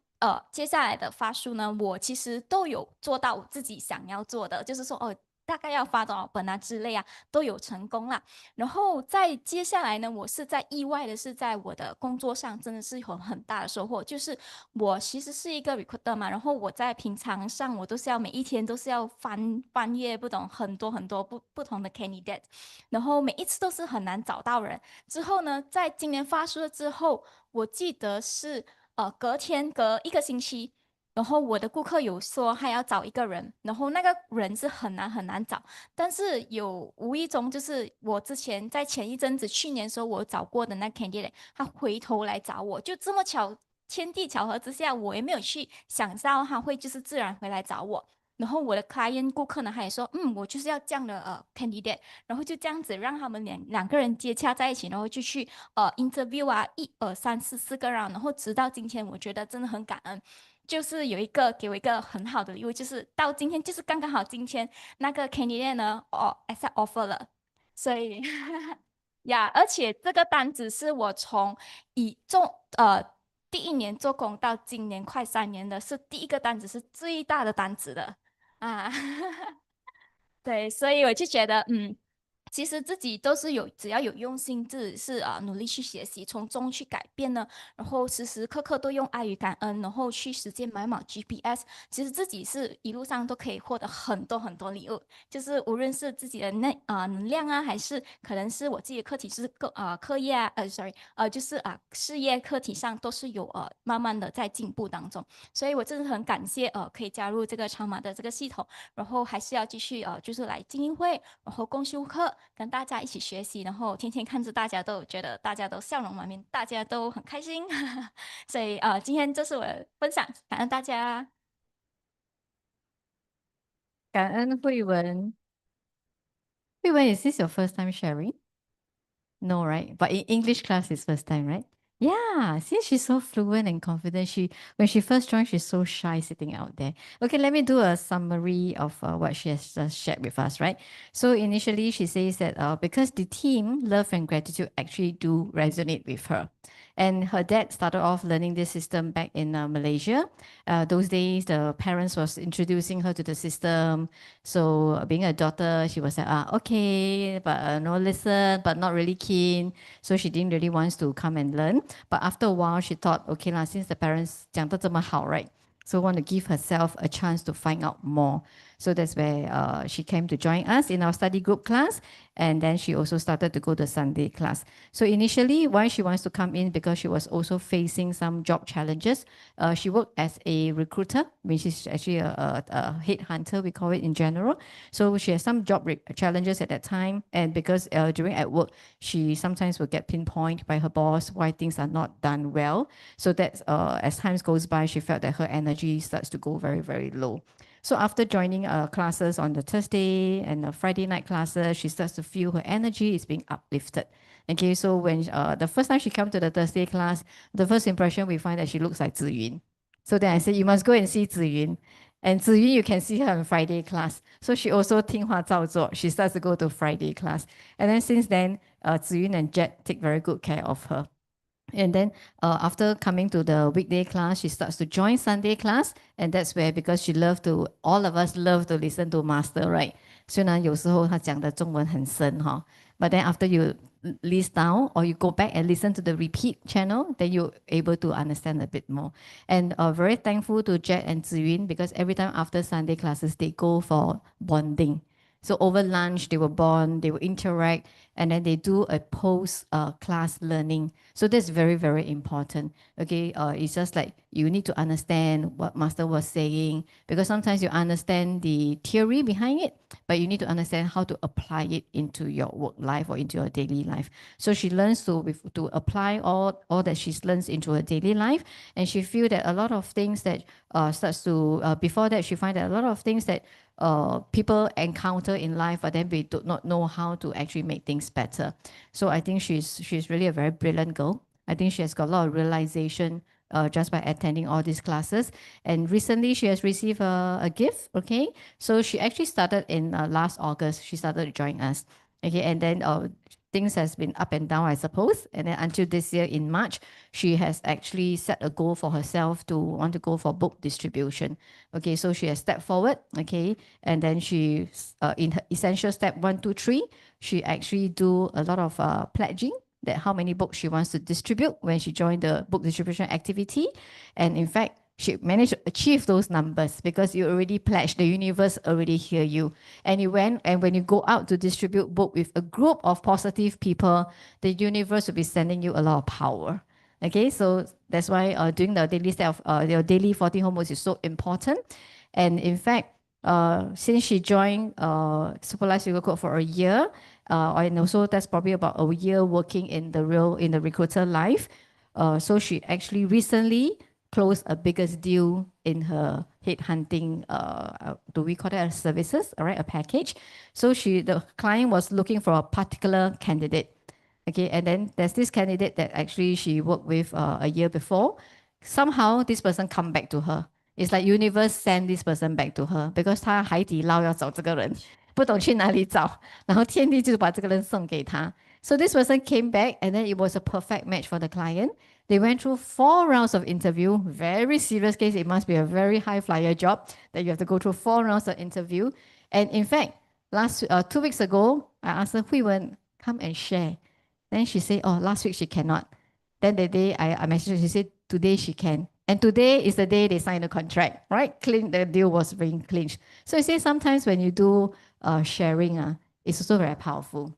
接下来的发书呢，我其实都有做到我自己想要做的，就是说大概要发多少本啊之类啊，都有成功啦。然后在接下来呢，我是在意外的是在我的工作上真的是有很大的收获，就是我其实是一个 recruiter 嘛，然后我在平常上我都是要每一天都是要翻阅不懂很多很多不同的 candidate，然后每一次都是很难找到人。之后呢，在今年发书了之后，我记得是隔1个星期。然后我的顾客有说他要找一个人，然后那个人是很难很难找，但是有无意中就是我之前在前一阵子去年的时候我找过的那 candidate，他回头来找我，就这么巧，天地巧合之下，我也没有去想到他会就是自然回来找我。然后我的 client 顾客呢，他也说，我就是要这样的candidate，然后就这样子让他们两个人接洽在一起，然后就去interview 啊，1、2、3、4个 round，然后直到今天，我觉得真的很感恩。就是有一个给我一个很好的礼物，就是到今天，就是刚刚好今天那个 candidate 呢accept offer 了，所以呀，而且这个单子是我从以做第1年做工到今年快3年的，是第一个单子，是最大的单子的啊。对，所以我就觉得，其实自己都是只要有用心，自己是努力去学习，从中去改变呢，然后时时刻刻都用爱与感恩，然后去实践买马 GPS，其实自己是一路上都可以获得很多很多礼物，就是无论是自己的能量啊，还是可能是我自己的课题，就是课业啊，sorry，就是事业课题上都是有慢慢的在进步当中，所以我真的很感谢可以加入这个超马的这个系统。然后还是要继续就是来精英会，然后共修课，跟大家一起学习，然后天天看着大家都觉得大家都笑容满面，大家都很开心，所以今天这是我的分享，感恩大家。感恩慧文。慧文, is this your first time sharing? No, right? But in English class, it's first time, right? Yeah, see, she's so fluent and confident. When she first joined, she's so shy sitting out there. Okay, let me do a summary of what she has just shared with us, right? So initially, she says that because the theme, love and gratitude, actually do resonate with her. And her dad started off learning this system back in Malaysia. Those days, the parents was introducing her to the system. So being a daughter, she was like, okay, but no listen, but not really keen. So she didn't really want to come and learn. But after a while, she thought, okay lah, since the parents 讲得这么好, right? So want to give herself a chance to find out more. So that's where she came to join us in our study group class. And then she also started to go to Sunday class. So initially, why she wants to come in, because she was also facing some job challenges. She worked as a recruiter, which is actually a headhunter, we call it in general. So she has some job challenges at that time. And because during at work, she sometimes will get pinpointed by her boss why things are not done well. So that as time goes by, she felt that her energy starts to go very, very low. So after joining classes on the Thursday and the Friday night classes, she starts to feel her energy is being uplifted. Okay, so when the first time she came to the Thursday class, the first impression we find that she looks like Ziyun. So then I said, you must go and see Ziyun. And Ziyun, you can see her in Friday class. So she also 听话照做. She starts to go to Friday class. And then since then, Ziyun and Jet take very good care of her. And then after coming to the weekday class, she starts to join Sunday class. And that's where, because she loved to, all of us love to listen to Master, right? 虽然有时候他讲的中文很深哈, but then after you list down or you go back and listen to the repeat channel, then you're able to understand a bit more. And very thankful to Jet and Ziyun, because every time after Sunday classes, they go for bonding. So over lunch, they will bond, they will interact, and then they do a post-class learning. So that's very, very important. Okay, it's just like you need to understand what Master was saying, because sometimes you understand the theory behind it, but you need to understand how to apply it into your work life or into your daily life. So she learns to apply all that she learns into her daily life, and she feels that a lot of things that before that, she finds that a lot of things that people encounter in life, but then we do not know how to actually make things better. So I think she's really a very brilliant girl. I think she has got a lot of realization just by attending all these classes. And recently she has received a gift, okay? So she actually started in last August, she started to join us. Okay, and then things has been up and down, I suppose. And then until this year in March, she has actually set a goal for herself to want to go for book distribution. Okay, so she has stepped forward, okay, and then she, in her essential step 1, 2, 3, she actually do a lot of pledging that how many books she wants to distribute when she joined the book distribution activity. And in fact, she managed to achieve those numbers because you already pledged, the universe already hear you. And you went, and when you go out to distribute book with a group of positive people, the universe will be sending you a lot of power. Okay, so that's why doing the daily step of your daily 14 homeworks is so important. And in fact, since she joined Superlife Sugar Code for a year, and also that's probably about a year working in the recruiter life. So she actually recently closed a biggest deal in her headhunting, do we call that services, all right, a package. So the client was looking for a particular candidate. Okay, and then there's this candidate that actually she worked with a year before. Somehow this person come back to her. It's like universe send this person back to her because 他海底捞要找这个人，不懂去哪里找，然后天地就把这个人送给他。So this person came back, and then it was a perfect match for the client. They went through 4 rounds of interview. Very serious case. It must be a very high flyer job that you have to go through 4 rounds of interview. And in fact, 2 weeks ago, I asked her, Hui Wen, come and share. Then she said, oh, last week she cannot. Then the day I messaged her, she said, today she can. And today is the day they signed the contract, right? The deal was being clinched. So you see, sometimes when you do sharing, it's also very powerful.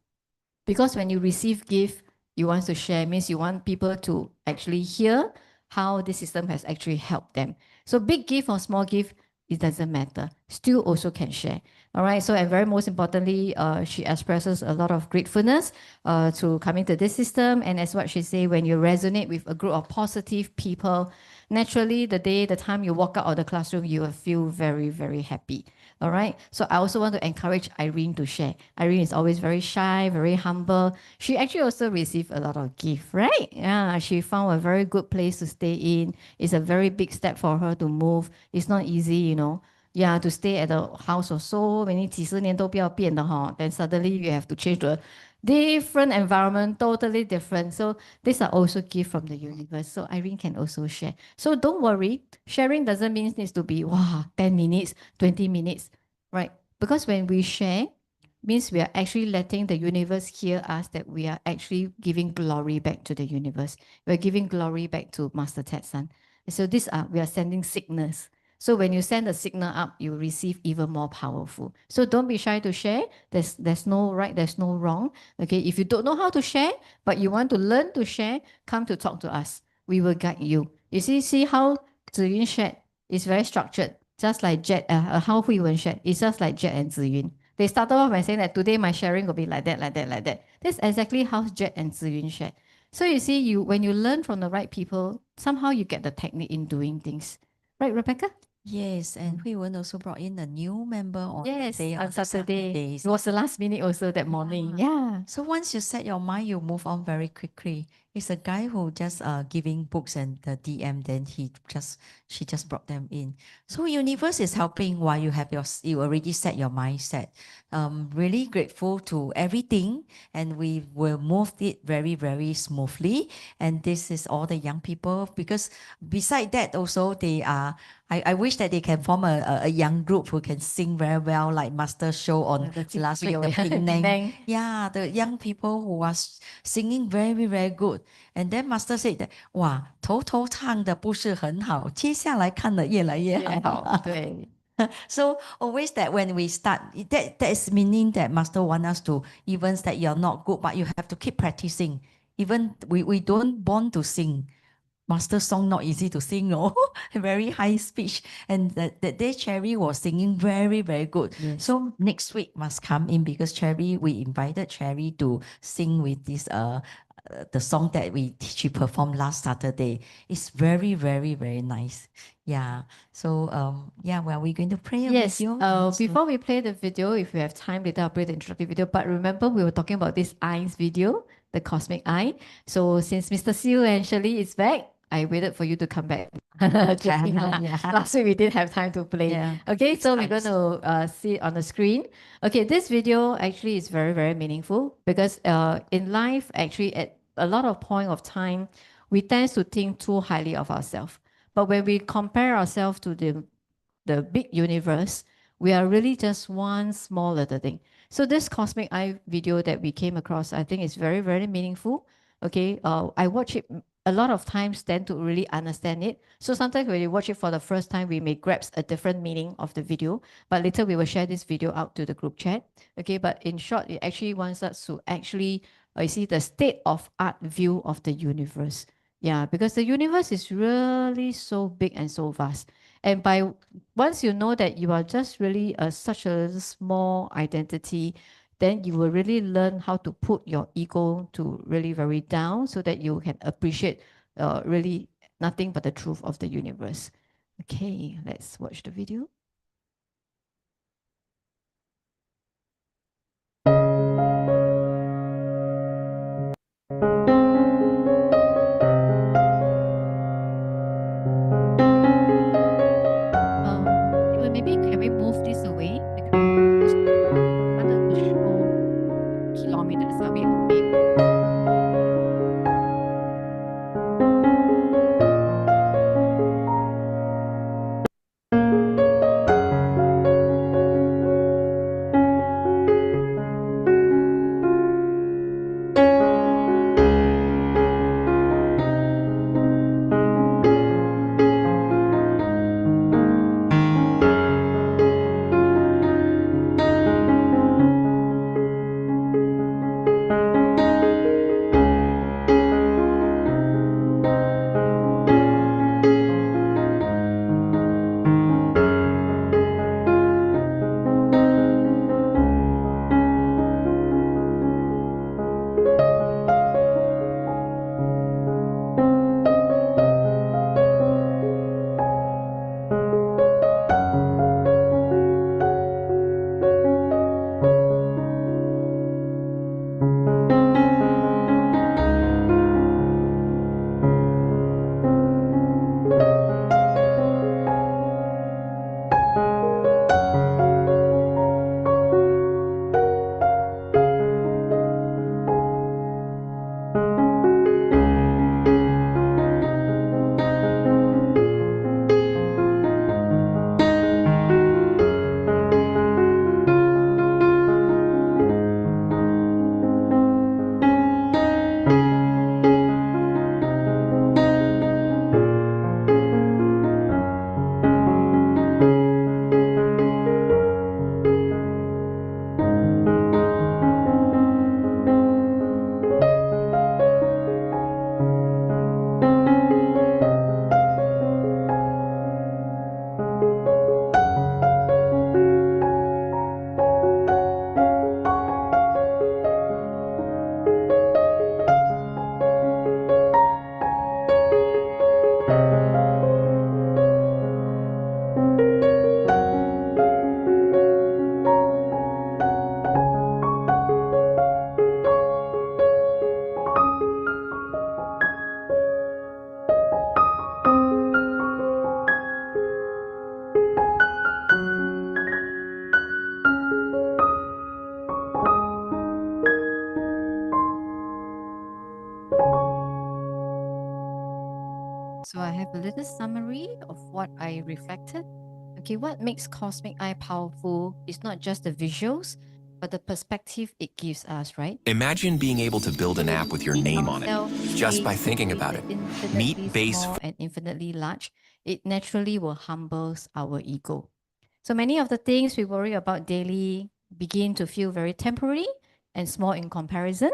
Because when you receive gift, you want to share, means you want people to actually hear how the system has actually helped them. So big gift or small gift, it doesn't matter. Still also can share. All right. So, and very most importantly, she expresses a lot of gratefulness to coming to this system. And as what she say, when you resonate with a group of positive people, naturally, the time you walk out of the classroom, you will feel very, very happy. All right. So I also want to encourage Irene to share. Irene is always very shy, very humble. She actually also received a lot of gift, right? Yeah. She found a very good place to stay in. It's a very big step for her to move. It's not easy, you know. Yeah, to stay at the house or so many 几十年都不要变的哈, then suddenly you have to change to a different environment, totally different. So these are also gifts from the universe. So Irene can also share. So don't worry, sharing doesn't mean it needs to be 10 minutes, 20 minutes, right? Because when we share, means we are actually letting the universe hear us, that we are actually giving glory back to the universe. We're giving glory back to Master Ted San. So we are sending signals. So when you send the signal up, you receive even more powerful. So don't be shy to share. There's no right, there's no wrong. Okay, if you don't know how to share, but you want to learn to share, come to talk to us. We will guide you. You see how Ziyun shared is very structured, just like Jet, how Hui Wen shared. It's just like Jet and Ziyun. They started off by saying that today my sharing will be like that, like that, like that. That's exactly how Jet and Ziyun shared. So you see, when you learn from the right people, somehow you get the technique in doing things. Right, Rebecca? Yes, and Hui Wen also brought in a new member on Yes, day on Saturday. Saturdays. It was the last minute also that morning. Yeah. So once you set your mind, you move on very quickly. It's a guy who just giving books and the DM, then she just brought them in. So universe is helping while you already set your mindset. Really grateful to everything, and we will move it very, very smoothly. And this is all the young people, because beside that also they are. I wish that they can form a young group who can sing very well, like Master Show on last week, the Penang. Yeah, the young people who was singing very, very good. And then Master said that, 哇，头头唱的不是很好，接下来看的越来越好。对。So always that when we start, that is meaning that Master want us to, even that you're not good, but you have to keep practicing. Even we don't born to sing. Master song not easy to sing, no, very high speech. And that day Cherry was singing very, very good. Yes. So next week must come in, because we invited Cherry to sing with this the song that she performed last Saturday. It's very, very, very nice. Yeah. So yeah, well, we're going to pray with Yes, you. before we play the video, if we have time later, I'll play the introductory video. But remember, we were talking about this eyes video, the cosmic eye. So since Mr. Siu and Shirley is back, I waited for you to come back. Joking, Yeah. Last week we didn't have time to play. Yeah. Okay, so we're going Nice. to see it on the screen. Okay, this video actually is very, very meaningful, because in life, actually, at a lot of point of time, we tend to think too highly of ourselves. But when we compare ourselves to the big universe, we are really just one small little thing. So this cosmic eye video that we came across, I think is very, very meaningful. Okay, I watch it a lot of times, tend to really understand it. So sometimes when you watch it for the first time, we may grasp a different meaning of the video, but later we will share this video out to the group chat. Okay, but in short, it actually wants us to actually, you see, the state of art view of the universe. Yeah, because the universe is really so big and so vast. And once you know that you are just really such a small identity, then you will really learn how to put your ego to really very down, so that you can appreciate really nothing but the truth of the universe. Okay, let's watch the video. Maybe can we move this away? Because rather to show kilometers away from me. have a little summary of what I reflected. Okay, what makes Cosmic Eye powerful is not just the visuals, but the perspective it gives us, right? Imagine being able to build an app with your name on it, just by thinking about it. Meet base small and infinitely large. It naturally will humble our ego. So many of the things we worry about daily begin to feel very temporary and small in comparison.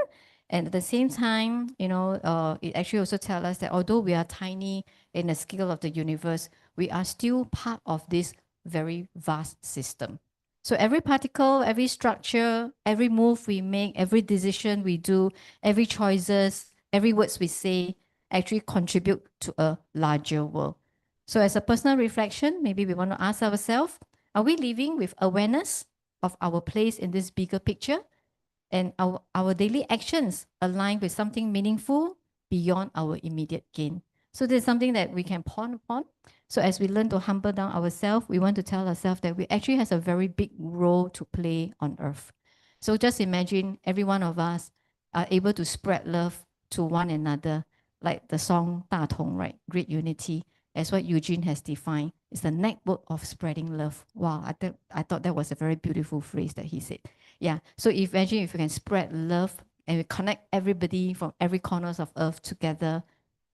And at the same time, it actually also tells us that although we are tiny in the scale of the universe, we are still part of this very vast system. So every particle, every structure, every move we make, every decision we do, every choices, every words we say actually contribute to a larger world. So as a personal reflection, maybe we want to ask ourselves, are we living with awareness of our place in this bigger picture? And our daily actions align with something meaningful beyond our immediate gain. So this is something that we can ponder upon. So as we learn to humble down ourselves, we want to tell ourselves that we actually has a very big role to play on earth. So just imagine every one of us are able to spread love to one another, like the song 大同, right? Great unity, as what Eugene has defined. It's the network of spreading love. Wow, I thought that was a very beautiful phrase that he said. Yeah, so imagine if you can spread love and we connect everybody from every corners of earth together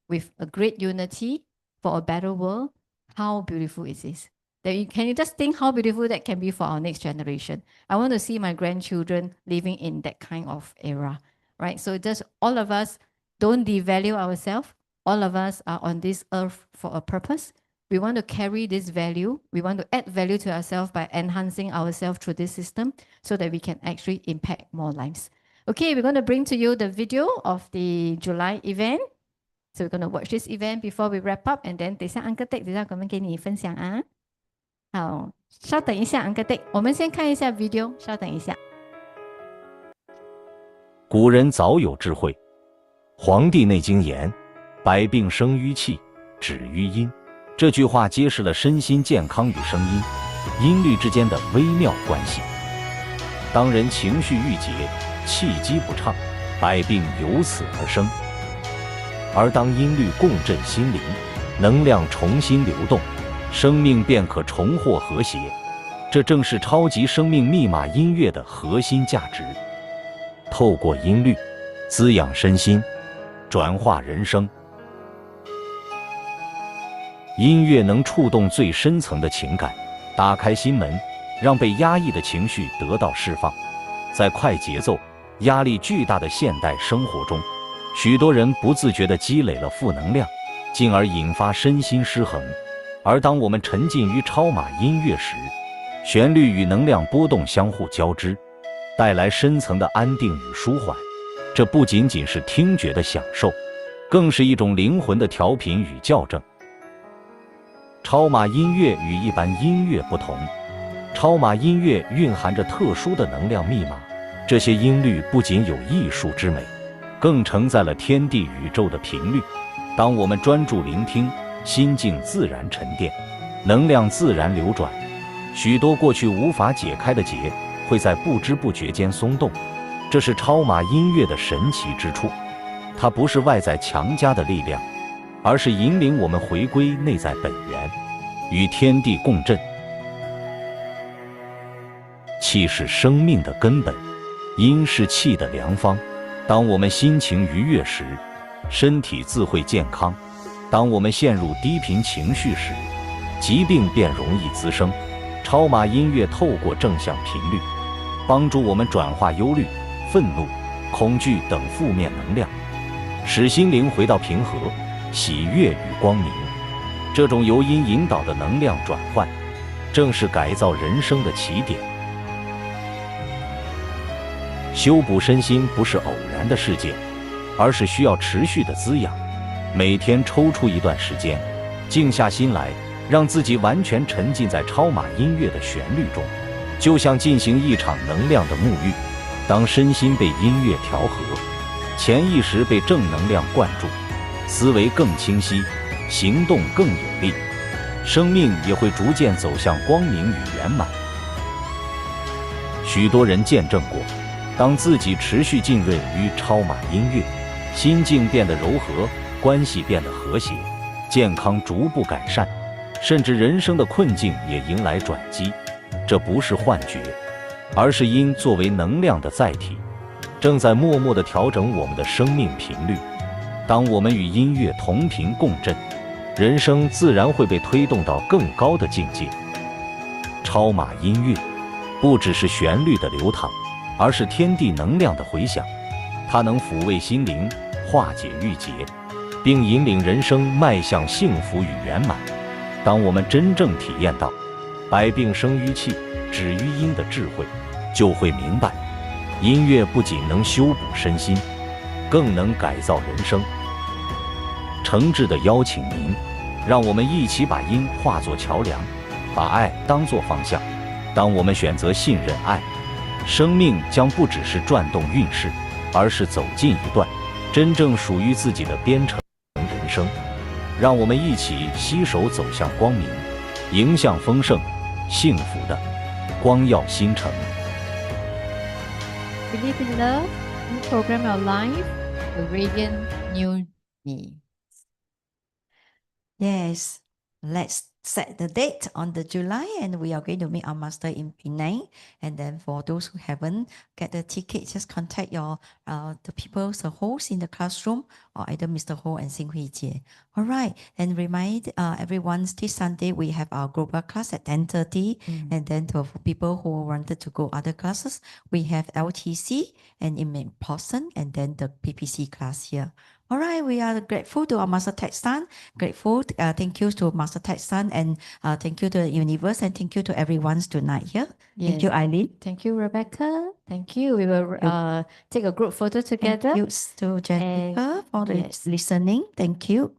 with a great unity for a better world, how beautiful it is. Can you just think how beautiful that can be for our next generation? I want to see my grandchildren living in that kind of era, right? So just all of us don't devalue ourselves. All of us are on this earth for a purpose. We want to carry this value. We want to add value to ourselves by enhancing ourselves through this system so that we can actually impact more lives. Okay, we're going to bring to you the video of the July event. So we're going to watch this event before we wrap up, and then 等一下 Uncle Tek 等一下我们给你分享啊。好，稍等一下 Uncle Tek， 我们先看一下 video， 稍等一下。古人早有智慧，《黄帝内经》言：“百病生于气，止于阴。”这句话揭示了身心健康与声音、音律之间的微妙关系。当人情绪郁结、气机不畅，百病由此而生。而当音律共振心灵，能量重新流动，生命便可重获和谐。这正是超级生命密码音乐的核心价值。透过音律，滋养身心，转化人生。音乐能触动最深层的情感，打开心门，让被压抑的情绪得到释放。在快节奏、压力巨大的现代生活中，许多人不自觉地积累了负能量，进而引发身心失衡。而当我们沉浸于超码音乐时，旋律与能量波动相互交织，带来深层的安定与舒缓。这不仅仅是听觉的享受，更是一种灵魂的调频与校正。超码音乐与一般音乐不同，超码音乐蕴含着特殊的能量密码。这些音律不仅有艺术之美，更承载了天地宇宙的频率。当我们专注聆听，心境自然沉淀，能量自然流转，许多过去无法解开的结会在不知不觉间松动。这是超码音乐的神奇之处，它不是外在强加的力量，而是引领我们回归内在本源，与天地共振。气是生命的根本，阴是气的良方。当我们心情愉悦时，身体自会健康；当我们陷入低频情绪时，疾病便容易滋生。超码音乐透过正向频率，帮助我们转化忧虑、愤怒、恐惧等负面能量，使心灵回到平和、喜悦与光明。这种由阴引导的能量转换，正是改造人生的起点。修补身心不是偶然的事件，而是需要持续的滋养。每天抽出一段时间，静下心来，让自己完全沉浸在超码音乐的旋律中，就像进行一场能量的沐浴。当身心被音乐调和，潜意识被正能量灌注，思维更清晰，行动更有力，生命也会逐渐走向光明与圆满。许多人见证过，当自己持续浸润于超码音乐，心境变得柔和，关系变得和谐，健康逐步改善，甚至人生的困境也迎来转机。这不是幻觉，而是音作为能量的载体，正在默默地调整我们的生命频率。当我们与音乐同频共振，人生自然会被推动到更高的境界。超马音乐不只是旋律的流淌，而是天地能量的回响，它能抚慰心灵，化解郁结，并引领人生迈向幸福与圆满。当我们真正体验到百病生于气，止于音的智慧，就会明白，音乐不仅能修补身心，更能改造人生。诚挚地邀请您，让我们一起把音化作桥梁，把爱当作方向。当我们选择信任爱，生命将不只是转动运势，而是走进一段真正属于自己的编程人生。让我们一起携手走向光明，迎向丰盛、幸福的光耀新城。Believe in love, program your life, a radiant new me. Yes, let's set the date on the July, and we are going to meet our master in Penang. And then for those who haven't get the ticket, just contact your the people, the hosts in the classroom, or either Mr. Ho and Sing Hui Jie. All right, and remind everyone this Sunday we have our global class at 10:30, and then for people who wanted to go other classes, we have LTC and in person, and then the PPC class here. All right, we are grateful to our Master Ted San. Grateful, thank you to Master Ted San, and thank you to the universe, and thank you to everyone tonight here. Thank you, Yes. Eileen. Thank you, Rebecca. Thank you. We will take a group photo together. Thank you to Jennifer for the yes. listening. Thank you.